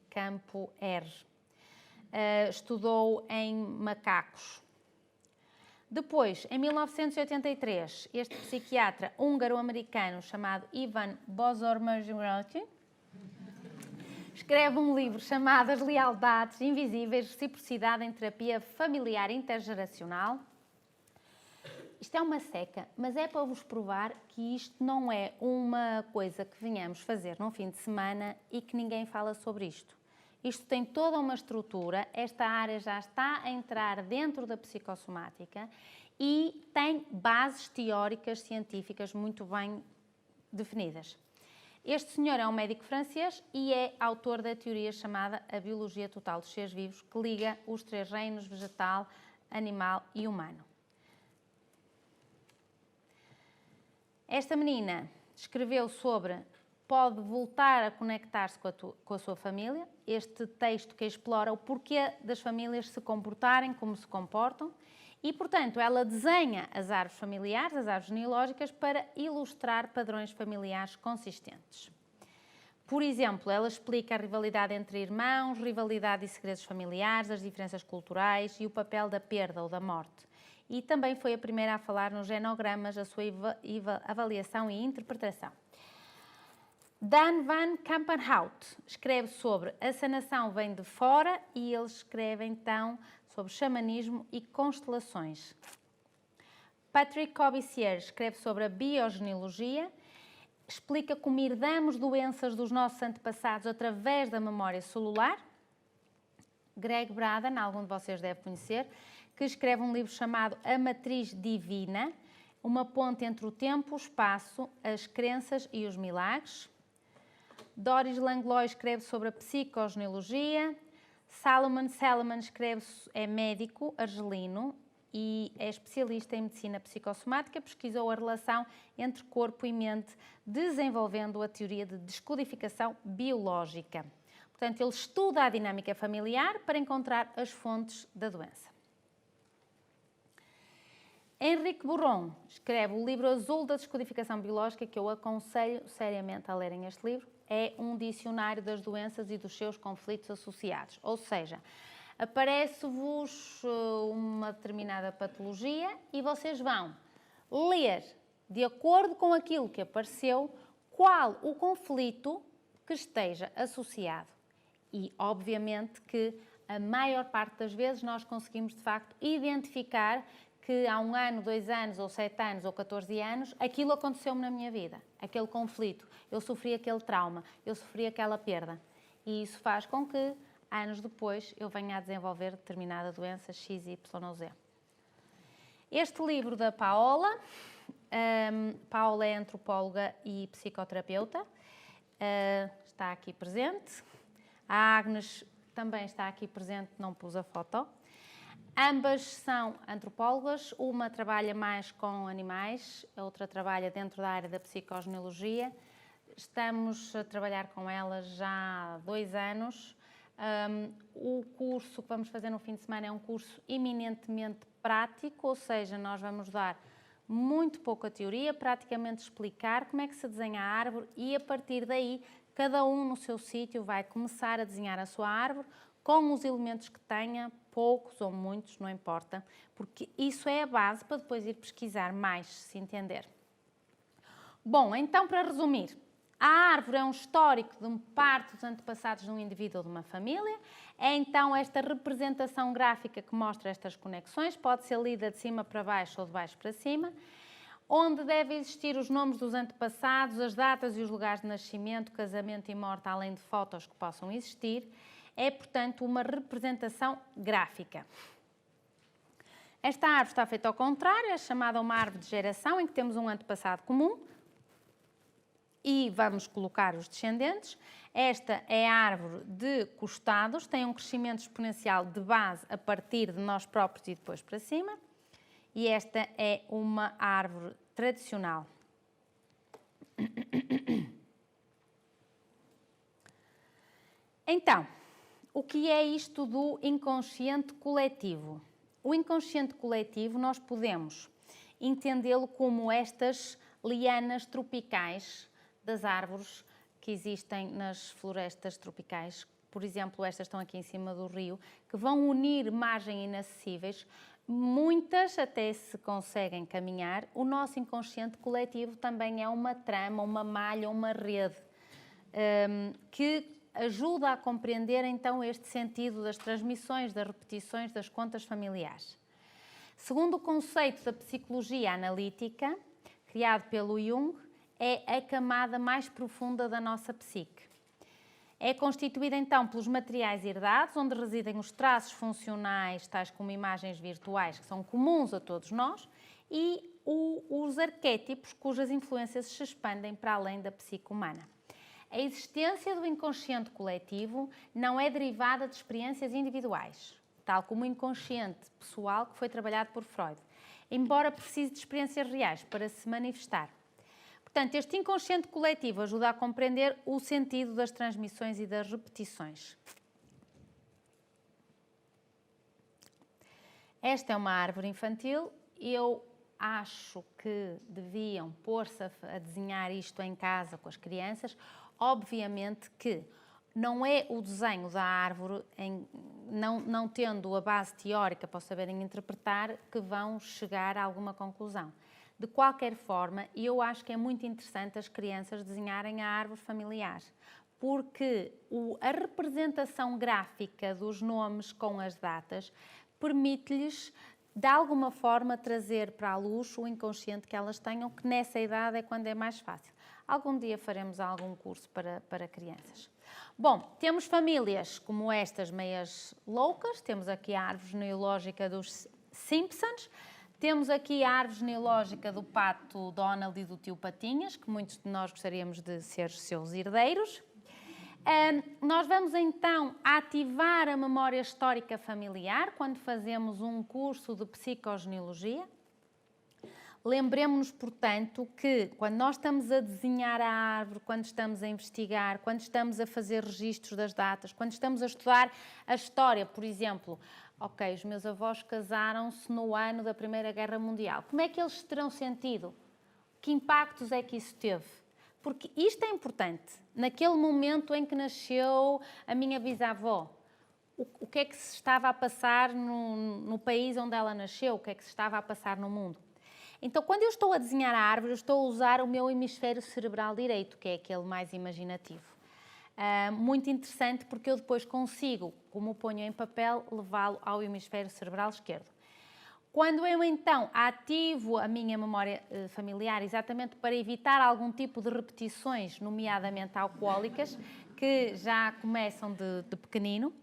campo R. Estudou em macacos. Depois, em 1983, este psiquiatra húngaro-americano chamado Ivan Bozor-Majorati escreve um livro chamado As Lealdades Invisíveis, Reciprocidade em Terapia Familiar Intergeracional. Isto é uma seca, mas é para vos provar que isto não é uma coisa que venhamos fazer num fim de semana e que ninguém fala sobre isto. Isto tem toda uma estrutura, esta área já está a entrar dentro da psicossomática e tem bases teóricas científicas muito bem definidas. Este senhor é um médico francês e é autor da teoria chamada a Biologia Total dos Seres Vivos, que liga os três reinos, vegetal, animal e humano. Esta menina escreveu sobre pode voltar a conectar-se com a sua família, este texto que explora o porquê das famílias se comportarem como se comportam e, portanto, ela desenha as árvores familiares, as árvores genealógicas, para ilustrar padrões familiares consistentes. Por exemplo, ela explica a rivalidade entre irmãos, rivalidade e segredos familiares, as diferenças culturais e o papel da perda ou da morte. E também foi a primeira a falar nos genogramas, a sua avaliação e interpretação. Dan van Kampenhout escreve sobre a sanação vem de fora e ele escreve então sobre xamanismo e constelações. Patrick Cobissier escreve sobre a biogenealogia, explica como herdamos doenças dos nossos antepassados através da memória celular. Greg Braden, algum de vocês deve conhecer, que escreve um livro chamado A Matriz Divina, uma ponte entre o tempo, o espaço, as crenças e os milagres. Doris Langlois escreve sobre a psicogenealogia. Salomon Salomon é médico argelino e é especialista em medicina psicossomática, pesquisou a relação entre corpo e mente, desenvolvendo a teoria de descodificação biológica. Portanto, ele estuda a dinâmica familiar para encontrar as fontes da doença. Henrique Bourron escreve o livro Azul da Descodificação Biológica, que eu aconselho seriamente a lerem este livro. É um dicionário das doenças e dos seus conflitos associados. Ou seja, aparece-vos uma determinada patologia e vocês vão ler, de acordo com aquilo que apareceu, qual o conflito que esteja associado. E, obviamente, que a maior parte das vezes nós conseguimos, de facto, identificar que há 1 ano, 2 anos, ou 7 anos, ou 14 anos, aquilo aconteceu-me na minha vida, aquele conflito, eu sofri aquele trauma, eu sofri aquela perda. E isso faz com que, anos depois, eu venha a desenvolver determinada doença XYZ. Este livro da Paola Paula é antropóloga e psicoterapeuta, está aqui presente. A Agnes também está aqui presente, não pus a foto. Ambas são antropólogas, uma trabalha mais com animais, a outra trabalha dentro da área da psicogenealogia. Estamos a trabalhar com elas já há 2 anos. O curso que vamos fazer no fim de semana é um curso eminentemente prático, ou seja, nós vamos dar muito pouca teoria, praticamente explicar como é que se desenha a árvore e a partir daí cada um no seu sítio vai começar a desenhar a sua árvore com os elementos que tenha, poucos ou muitos, não importa, porque isso é a base para depois ir pesquisar mais, se entender. Bom, então para resumir, a árvore é um histórico de parte dos antepassados de um indivíduo ou de uma família, é então esta representação gráfica que mostra estas conexões, pode ser lida de cima para baixo ou de baixo para cima, onde devem existir os nomes dos antepassados, as datas e os lugares de nascimento, casamento e morte, além de fotos que possam existir. É, portanto, uma representação gráfica. Esta árvore está feita ao contrário, é chamada uma árvore de geração, em que temos um antepassado comum e vamos colocar os descendentes. Esta é a árvore de costados, tem um crescimento exponencial de base a partir de nós próprios e depois para cima. E esta é uma árvore tradicional. Então, o que é isto do inconsciente coletivo? O inconsciente coletivo nós podemos entendê-lo como estas lianas tropicais das árvores que existem nas florestas tropicais. Por exemplo, estas estão aqui em cima do rio, que vão unir margens inacessíveis. Muitas até se conseguem caminhar. O nosso inconsciente coletivo também é uma trama, uma malha, uma rede que ajuda a compreender então este sentido das transmissões, das repetições, das contas familiares. Segundo o conceito da psicologia analítica, criado pelo Jung, é a camada mais profunda da nossa psique. É constituída então pelos materiais herdados, onde residem os traços funcionais, tais como imagens virtuais, que são comuns a todos nós, e os arquétipos, cujas influências se expandem para além da psique humana. A existência do inconsciente coletivo não é derivada de experiências individuais, tal como o inconsciente pessoal que foi trabalhado por Freud, embora precise de experiências reais para se manifestar. Portanto, este inconsciente coletivo ajuda a compreender o sentido das transmissões e das repetições. Esta é uma árvore infantil. Eu acho que deviam pôr-se a desenhar isto em casa com as crianças. Obviamente que não é o desenho da árvore, não tendo a base teórica para saberem interpretar, que vão chegar a alguma conclusão. De qualquer forma, eu acho que é muito interessante as crianças desenharem a árvore familiar, porque a representação gráfica dos nomes com as datas permite-lhes, de alguma forma, trazer para a luz o inconsciente que elas tenham, que nessa idade é quando é mais fácil. Algum dia faremos algum curso para crianças. Bom, temos famílias como estas meias loucas, temos aqui a árvore genealógica dos Simpsons, temos aqui a árvore genealógica do pato Donald e do tio Patinhas, que muitos de nós gostaríamos de ser seus herdeiros. Nós vamos então ativar a memória histórica familiar quando fazemos um curso de psicogenealogia. Lembremos-nos, portanto, que quando nós estamos a desenhar a árvore, quando estamos a investigar, quando estamos a fazer registros das datas, quando estamos a estudar a história, por exemplo, ok, os meus avós casaram-se no ano da Primeira Guerra Mundial. Como é que eles terão sentido? Que impactos é que isso teve? Porque isto é importante. Naquele momento em que nasceu a minha bisavó, o que é que se estava a passar no país onde ela nasceu? O que é que se estava a passar no mundo? Então, quando eu estou a desenhar a árvore, eu estou a usar o meu hemisfério cerebral direito, que é aquele mais imaginativo. Muito interessante porque eu depois consigo, como o ponho em papel, levá-lo ao hemisfério cerebral esquerdo. Quando eu então ativo a minha memória familiar, exatamente para evitar algum tipo de repetições, nomeadamente alcoólicas, que já começam de pequenino,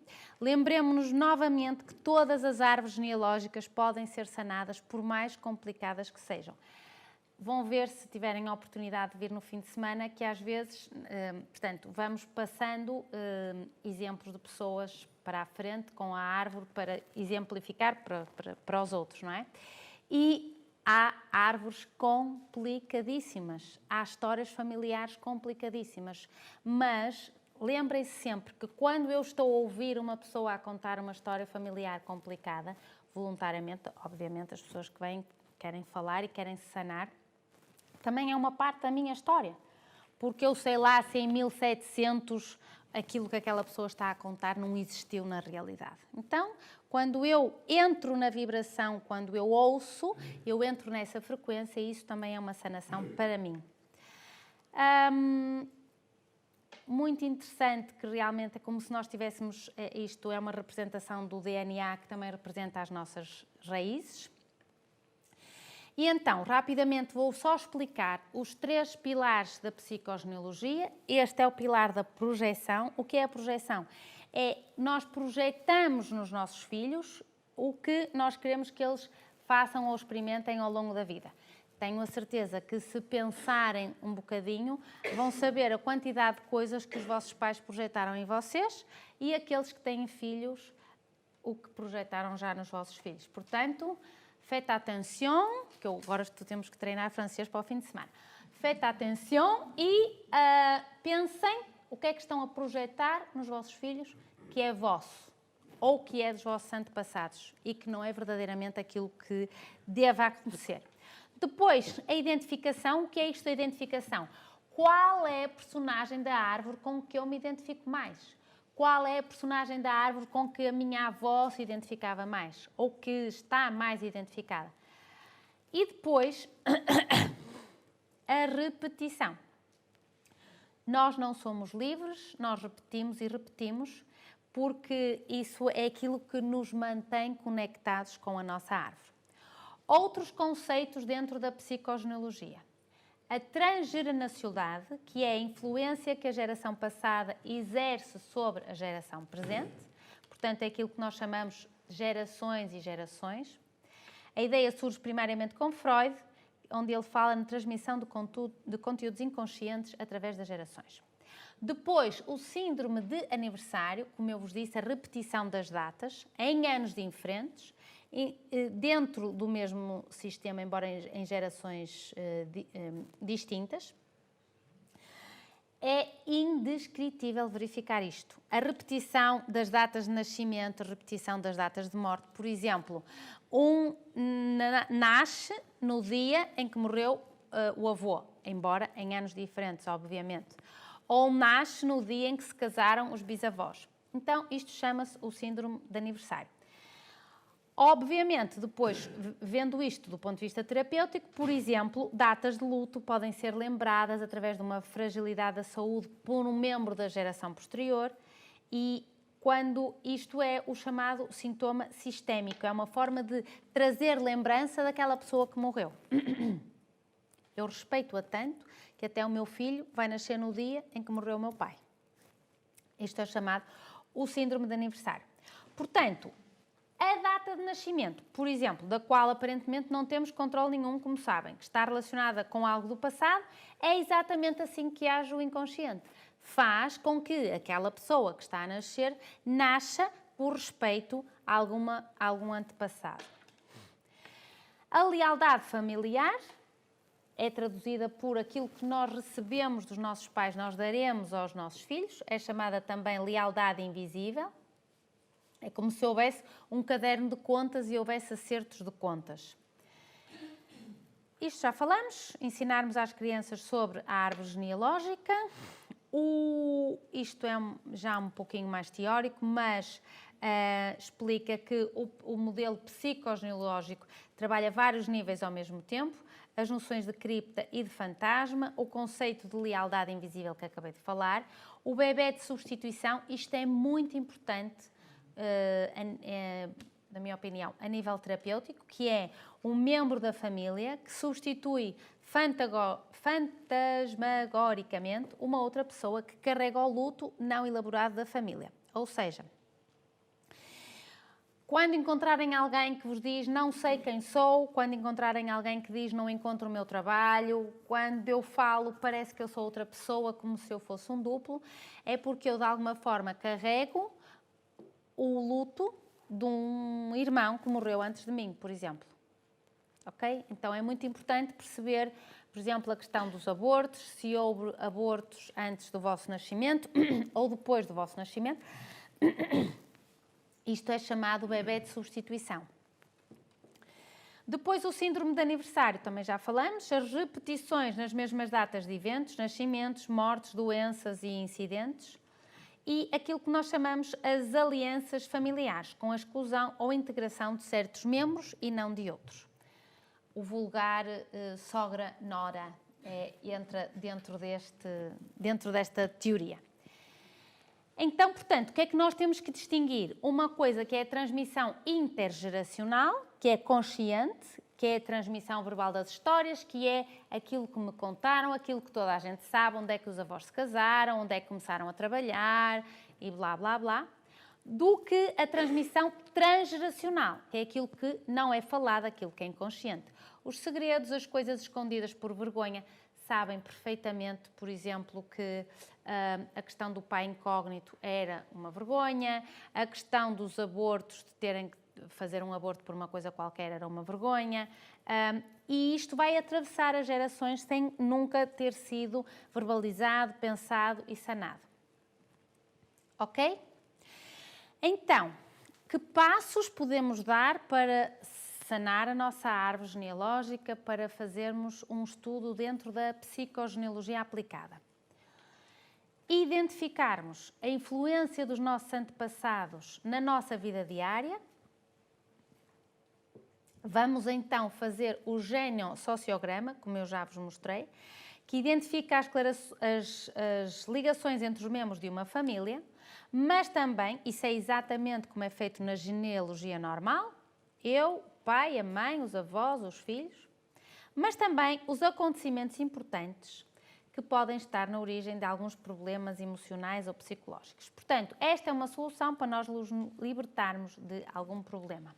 lembremos-nos novamente que todas as árvores genealógicas podem ser sanadas, por mais complicadas que sejam. vão ver, se tiverem a oportunidade de vir no fim de semana, que às vezes, portanto, vamos passando exemplos de pessoas para a frente com a árvore para exemplificar para os outros, não é? E há árvores complicadíssimas, há histórias familiares complicadíssimas, mas lembrem-se sempre que quando eu estou a ouvir uma pessoa a contar uma história familiar complicada, voluntariamente, obviamente as pessoas que vêm querem falar e querem se sanar, também é uma parte da minha história, porque eu sei lá se em 1700 aquilo que aquela pessoa está a contar não existiu na realidade. Então, quando eu entro na vibração, quando eu ouço, eu entro nessa frequência e isso também é uma sanação para mim. Muito interessante, que realmente é como se nós tivéssemos, isto é uma representação do DNA que também representa as nossas raízes. E então, rapidamente, vou só explicar os 3 pilares da psicogenealogia. Este é o pilar da projeção. O que é a projeção? É nós projetamos nos nossos filhos o que nós queremos que eles façam ou experimentem ao longo da vida. Tenho a certeza que se pensarem um bocadinho, vão saber a quantidade de coisas que os vossos pais projetaram em vocês e aqueles que têm filhos, o que projetaram já nos vossos filhos. Portanto, faites attention, que agora temos que treinar francês para o fim de semana. Faites attention e pensem o que é que estão a projetar nos vossos filhos que é vosso ou que é dos vossos antepassados e que não é verdadeiramente aquilo que deve acontecer. Depois, a identificação. O que é isto da identificação? Qual é a personagem da árvore com que eu me identifico mais? Qual é a personagem da árvore com que a minha avó se identificava mais? Ou que está mais identificada? E depois, a repetição. Nós não somos livres, nós repetimos e repetimos, porque isso é aquilo que nos mantém conectados com a nossa árvore. Outros conceitos dentro da psicogenealogia. A transgeracionalidade, que é a influência que a geração passada exerce sobre a geração presente, portanto é aquilo que nós chamamos de gerações e gerações. A ideia surge primariamente com Freud, onde ele fala na transmissão de conteúdos inconscientes através das gerações. Depois, o síndrome de aniversário, como eu vos disse, a repetição das datas em anos diferentes, dentro do mesmo sistema, embora em gerações distintas. É indescritível verificar isto. A repetição das datas de nascimento, a repetição das datas de morte. Por exemplo, nasce no dia em que morreu o avô, embora em anos diferentes, obviamente. Ou nasce no dia em que se casaram os bisavós. Então, isto chama-se o síndrome de aniversário. Obviamente, depois, vendo isto do ponto de vista terapêutico, por exemplo, datas de luto podem ser lembradas através de uma fragilidade da saúde por um membro da geração posterior e quando isto é o chamado sintoma sistémico, é uma forma de trazer lembrança daquela pessoa que morreu. Eu respeito-a tanto que até o meu filho vai nascer no dia em que morreu o meu pai. Isto é chamado o síndrome de aniversário. Portanto, a data de nascimento, por exemplo, da qual aparentemente não temos controle nenhum, como sabem, que está relacionada com algo do passado, é exatamente assim que age o inconsciente. Faz com que aquela pessoa que está a nascer nasça por respeito a algum antepassado. A lealdade familiar é traduzida por aquilo que nós recebemos dos nossos pais, nós daremos aos nossos filhos, é chamada também lealdade invisível. É como se houvesse um caderno de contas e houvesse acertos de contas. Isto já falamos, ensinarmos às crianças sobre a árvore genealógica. Isto é já um pouquinho mais teórico, mas explica que o modelo psicogenealógico trabalha vários níveis ao mesmo tempo, as noções de cripta e de fantasma, o conceito de lealdade invisível que acabei de falar, o bebé de substituição. Isto é muito importante, na minha opinião, a nível terapêutico, que é um membro da família que substitui fantasmagoricamente uma outra pessoa que carrega o luto não elaborado da família. Ou seja, Quando encontrarem alguém que vos diz não sei quem sou, quando encontrarem alguém que diz não encontro o meu trabalho, quando eu falo parece que eu sou outra pessoa, como se eu fosse um duplo, é porque eu de alguma forma carrego o luto de um irmão que morreu antes de mim, por exemplo. Ok? Então é muito importante perceber, por exemplo, a questão dos abortos, se houve abortos antes do vosso nascimento ou depois do vosso nascimento. Isto é chamado bebé de substituição. Depois o síndrome de aniversário, também já falamos, as repetições nas mesmas datas de eventos, nascimentos, mortes, doenças e incidentes. E aquilo que nós chamamos as alianças familiares, com a exclusão ou integração de certos membros e não de outros. O vulgar sogra-nora entra dentro desta teoria. Então, portanto, o que é que nós temos que distinguir? Uma coisa que é a transmissão intergeracional, que é consciente, que é a transmissão verbal das histórias, que é aquilo que me contaram, aquilo que toda a gente sabe, onde é que os avós se casaram, onde é que começaram a trabalhar e blá, blá, blá, do que a transmissão transgeracional, que é aquilo que não é falado, aquilo que é inconsciente. Os segredos, as coisas escondidas por vergonha, sabem perfeitamente, por exemplo, que a questão do pai incógnito era uma vergonha, a questão dos abortos, de terem que fazer um aborto por uma coisa qualquer era uma vergonha, e isto vai atravessar as gerações sem nunca ter sido verbalizado, pensado e sanado. Ok? Então, que passos podemos dar para sanar a nossa árvore genealógica, para fazermos um estudo dentro da psicogenealogia aplicada? Identificarmos a influência dos nossos antepassados na nossa vida diária. Vamos então fazer o genealogiograma, como eu já vos mostrei, que identifica as ligações entre os membros de uma família, mas também, isso é exatamente como é feito na genealogia normal, eu, o pai, a mãe, os avós, os filhos, mas também os acontecimentos importantes que podem estar na origem de alguns problemas emocionais ou psicológicos. Portanto, esta é uma solução para nós nos libertarmos de algum problema.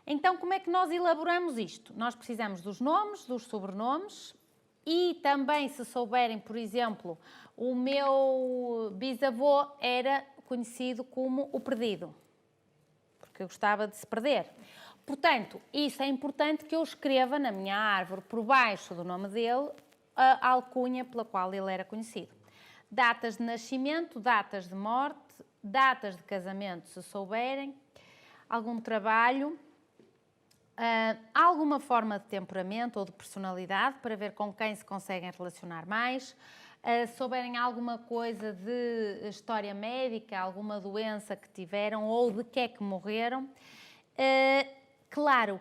Então, como é que nós elaboramos isto? Nós precisamos dos nomes, dos sobrenomes e também, se souberem, por exemplo, o meu bisavô era conhecido como o perdido, porque gostava de se perder. Portanto, isso é importante que eu escreva na minha árvore, por baixo do nome dele, a alcunha pela qual ele era conhecido. Datas de nascimento, datas de morte, datas de casamento, se souberem, algum trabalho, alguma forma de temperamento ou de personalidade, para ver com quem se conseguem relacionar mais, se souberem alguma coisa de história médica, alguma doença que tiveram ou de que é que morreram. Claro,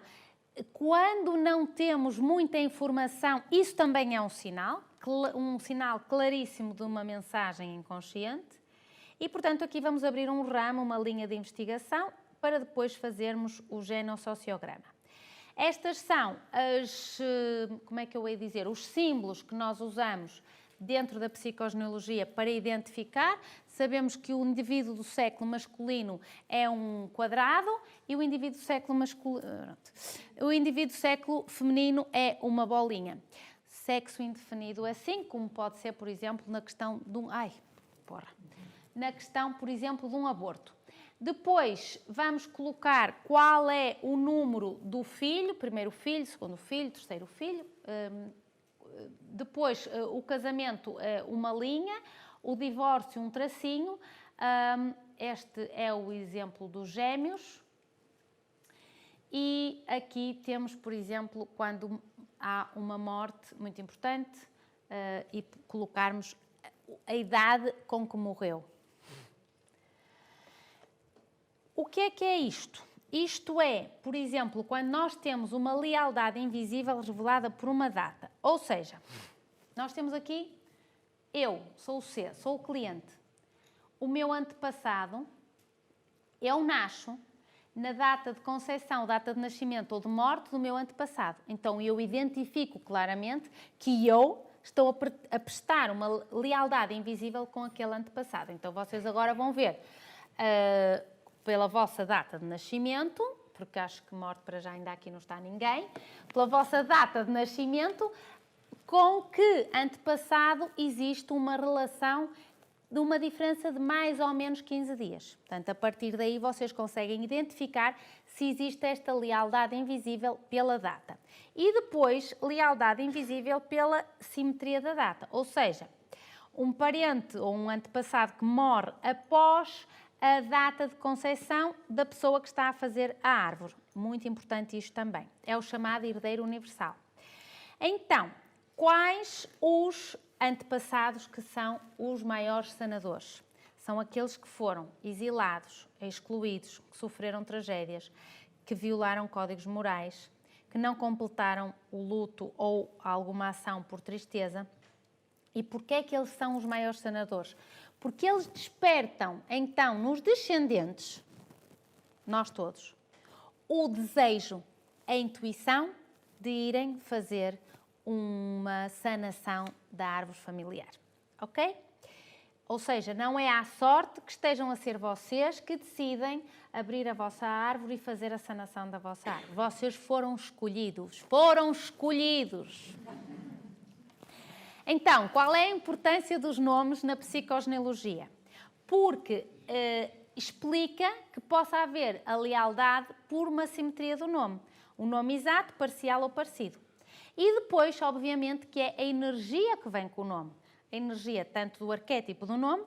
quando não temos muita informação, isso também é um sinal claríssimo de uma mensagem inconsciente e, portanto, aqui vamos abrir um ramo, uma linha de investigação para depois fazermos o genealogiograma. Estas são os símbolos que nós usamos dentro da psicogenealogia para identificar. Sabemos que o indivíduo do século masculino é um quadrado e o indivíduo do século feminino é uma bolinha. Sexo indefinido assim, como pode ser, por exemplo, na questão de um aborto. Depois vamos colocar qual é o número do filho, primeiro filho, segundo filho, terceiro filho. Depois o casamento, uma linha, o divórcio, um tracinho. Este é o exemplo dos gêmeos. E aqui temos, por exemplo, quando há uma morte muito importante e colocarmos a idade com que morreu. O que é isto? Isto é, por exemplo, quando nós temos uma lealdade invisível revelada por uma data. Ou seja, nós temos aqui, eu sou o C, sou o cliente. O meu antepassado, eu nasço na data de concepção, data de nascimento ou de morte do meu antepassado. Então, eu identifico claramente que eu estou a prestar uma lealdade invisível com aquele antepassado. Então, vocês agora vão ver pela vossa data de nascimento, porque acho que morte para já ainda aqui não está ninguém, pela vossa data de nascimento, com que antepassado existe uma relação de uma diferença de mais ou menos 15 dias. Portanto, a partir daí vocês conseguem identificar se existe esta lealdade invisível pela data. E depois, lealdade invisível pela simetria da data. Ou seja, um parente ou um antepassado que morre após a data de concepção da pessoa que está a fazer a árvore. Muito importante isto também. É o chamado herdeiro universal. Então, quais os antepassados que são os maiores sanadores? São aqueles que foram exilados, excluídos, que sofreram tragédias, que violaram códigos morais, que não completaram o luto ou alguma ação por tristeza. E porquê é que eles são os maiores sanadores? Porque eles despertam, então, nos descendentes, nós todos, o desejo, a intuição de irem fazer uma sanação da árvore familiar, ok? Ou seja, não é à sorte que estejam a ser vocês que decidem abrir a vossa árvore e fazer a sanação da vossa árvore. Vocês foram escolhidos, foram escolhidos. Então, qual é a importância dos nomes na psicogenealogia? Porque explica que possa haver a lealdade por uma simetria do nome. O nome exato, parcial ou parecido. E depois, obviamente, que é a energia que vem com o nome. A energia tanto do arquétipo do nome,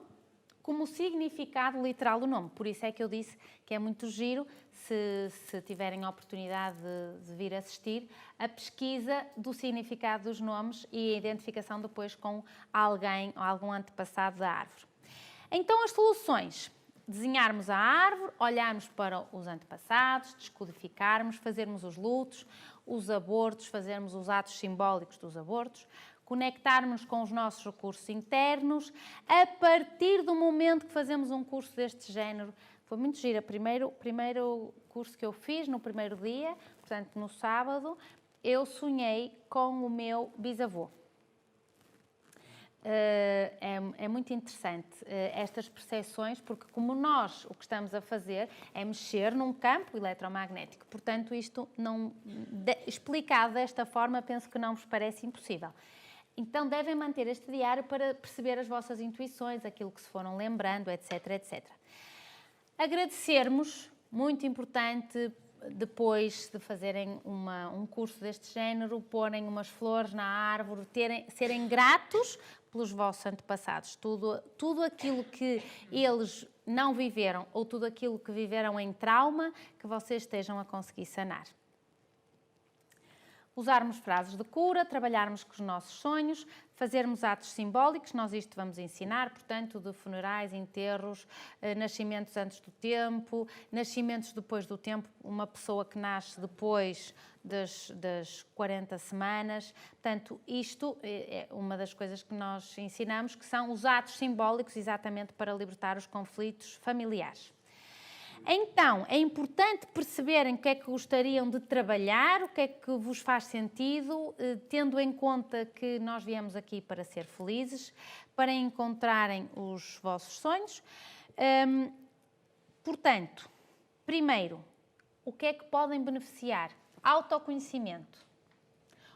como o significado literal do nome. Por isso é que eu disse que é muito giro, se tiverem a oportunidade de vir assistir, a pesquisa do significado dos nomes e a identificação depois com alguém ou algum antepassado da árvore. Então, as soluções. Desenharmos a árvore, olharmos para os antepassados, descodificarmos, fazermos os lutos, os abortos, fazermos os atos simbólicos dos abortos, conectarmos com os nossos recursos internos. A partir do momento que fazemos um curso deste género, foi muito giro. O primeiro curso que eu fiz, no primeiro dia, portanto no sábado, eu sonhei com o meu bisavô. É muito interessante estas percepções, porque como nós o que estamos a fazer é mexer num campo eletromagnético. Portanto, isto não, explicado desta forma, penso que não vos parece impossível. Então, devem manter este diário para perceber as vossas intuições, aquilo que se foram lembrando, etc, etc. Agradecermos, muito importante, depois de fazerem um curso deste género, porem umas flores na árvore, serem gratos pelos vossos antepassados. Tudo aquilo que eles não viveram ou tudo aquilo que viveram em trauma, que vocês estejam a conseguir sanar. Usarmos frases de cura, trabalharmos com os nossos sonhos, fazermos atos simbólicos, nós isto vamos ensinar, portanto, de funerais, enterros, nascimentos antes do tempo, nascimentos depois do tempo, uma pessoa que nasce depois das 40 semanas. Portanto, isto é uma das coisas que nós ensinamos, que são os atos simbólicos exatamente para libertar os conflitos familiares. Então, é importante perceberem o que é que gostariam de trabalhar, o que é que vos faz sentido, tendo em conta que nós viemos aqui para ser felizes, para encontrarem os vossos sonhos. Portanto, primeiro, o que é que podem beneficiar? Autoconhecimento.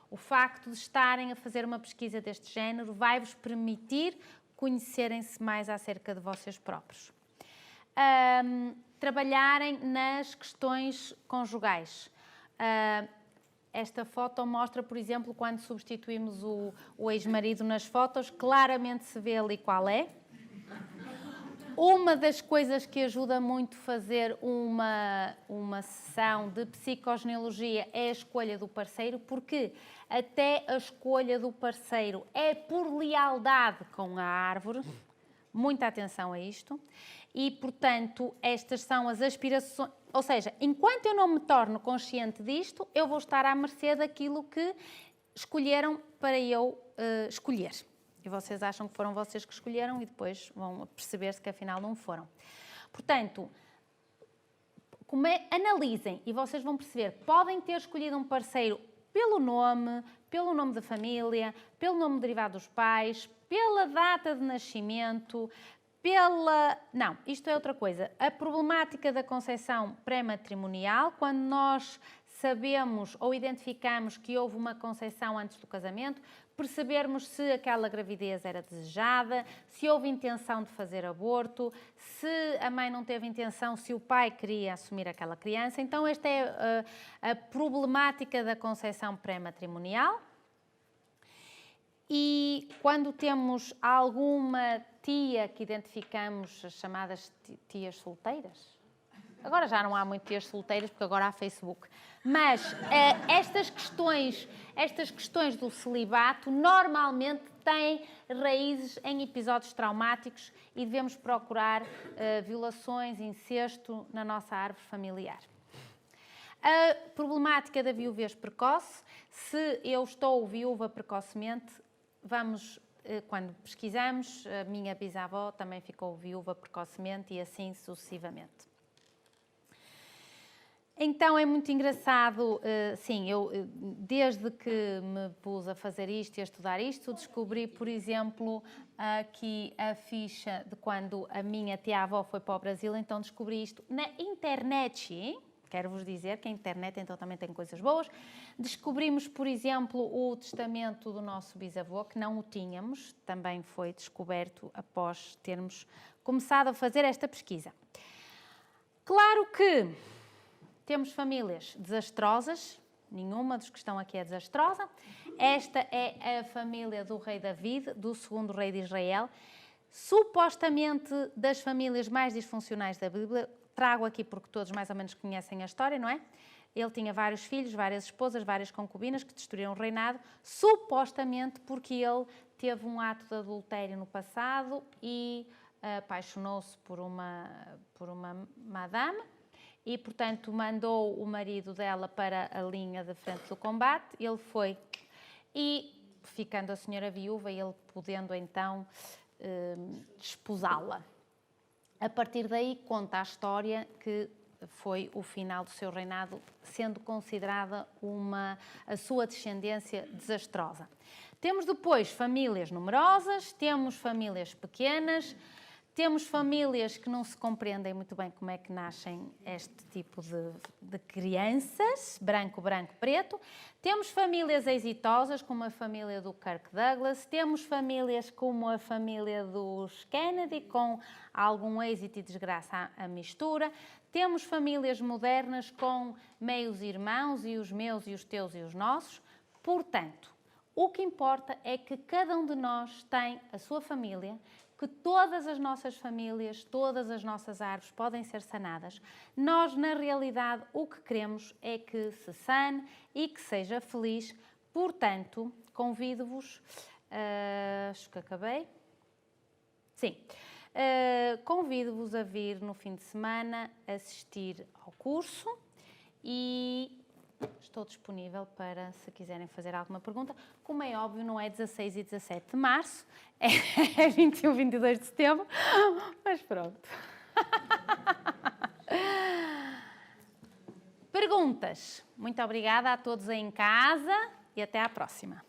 O facto de estarem a fazer uma pesquisa deste género vai-vos permitir conhecerem-se mais acerca de vocês próprios. Trabalharem nas questões conjugais. Esta foto mostra, por exemplo, quando substituímos o ex-marido nas fotos, claramente se vê ali qual é. Uma das coisas que ajuda muito a fazer uma sessão de psicogenealogia é a escolha do parceiro, porque até a escolha do parceiro é por lealdade com a árvore. Muita atenção a isto. E, portanto, estas são as aspirações, ou seja, enquanto eu não me torno consciente disto, eu vou estar à mercê daquilo que escolheram para eu escolher. E vocês acham que foram vocês que escolheram e depois vão perceber-se que afinal não foram. Portanto, analisem e vocês vão perceber, podem ter escolhido um parceiro pelo nome da família, pelo nome derivado dos pais, pela data de nascimento, Não, isto é outra coisa. A problemática da concepção pré-matrimonial, quando nós sabemos ou identificamos que houve uma concepção antes do casamento, percebermos se aquela gravidez era desejada, se houve intenção de fazer aborto, se a mãe não teve intenção, se o pai queria assumir aquela criança. Então, esta é a problemática da concepção pré-matrimonial. E quando temos alguma tia que identificamos, as chamadas tias solteiras, agora já não há muito tias solteiras, porque agora há Facebook, mas estas questões do celibato normalmente têm raízes em episódios traumáticos e devemos procurar violações, incesto na nossa árvore familiar. A problemática da viuvez precoce, se eu estou viúva precocemente, quando pesquisamos, a minha bisavó também ficou viúva precocemente e assim sucessivamente. Então é muito engraçado, sim, eu desde que me pus a fazer isto e a estudar isto, descobri, por exemplo, aqui a ficha de quando a minha tia-avó foi para o Brasil, então descobri isto na internet, hein? Quero-vos dizer que a internet então também tem coisas boas. Descobrimos, por exemplo, o testamento do nosso bisavô, que não o tínhamos, também foi descoberto após termos começado a fazer esta pesquisa. Claro que temos famílias desastrosas, nenhuma dos que estão aqui é desastrosa. Esta é a família do rei David, do segundo rei de Israel, supostamente das famílias mais disfuncionais da Bíblia. Trago aqui porque todos mais ou menos conhecem a história, não é? Ele tinha vários filhos, várias esposas, várias concubinas que destruíram o reinado, supostamente porque ele teve um ato de adultério no passado e apaixonou-se por uma madame e, portanto, mandou o marido dela para a linha de frente do combate. Ele foi e, ficando a senhora viúva, ele podendo então desposá-la. A partir daí, conta a história que foi o final do seu reinado, sendo considerada a sua descendência desastrosa. Temos depois famílias numerosas, temos famílias pequenas, temos famílias que não se compreendem muito bem como é que nascem este tipo de crianças, branco, branco, preto. Temos famílias exitosas, como a família do Kirk Douglas. Temos famílias como a família dos Kennedy, com algum êxito e desgraça à mistura. Temos famílias modernas com meios irmãos, e os meus, e os teus, e os nossos. Portanto, o que importa é que cada um de nós tem a sua família, que todas as nossas famílias, todas as nossas árvores podem ser sanadas. Nós, na realidade, o que queremos é que se sane e que seja feliz. Portanto, convido-vos, acho que acabei. Sim. Convido-vos a vir no fim de semana assistir ao curso e estou disponível para, se quiserem fazer alguma pergunta. Como é óbvio, não é 16 e 17 de março, é 21 e 22 de setembro, mas pronto. Perguntas? Muito obrigada a todos aí em casa e até à próxima.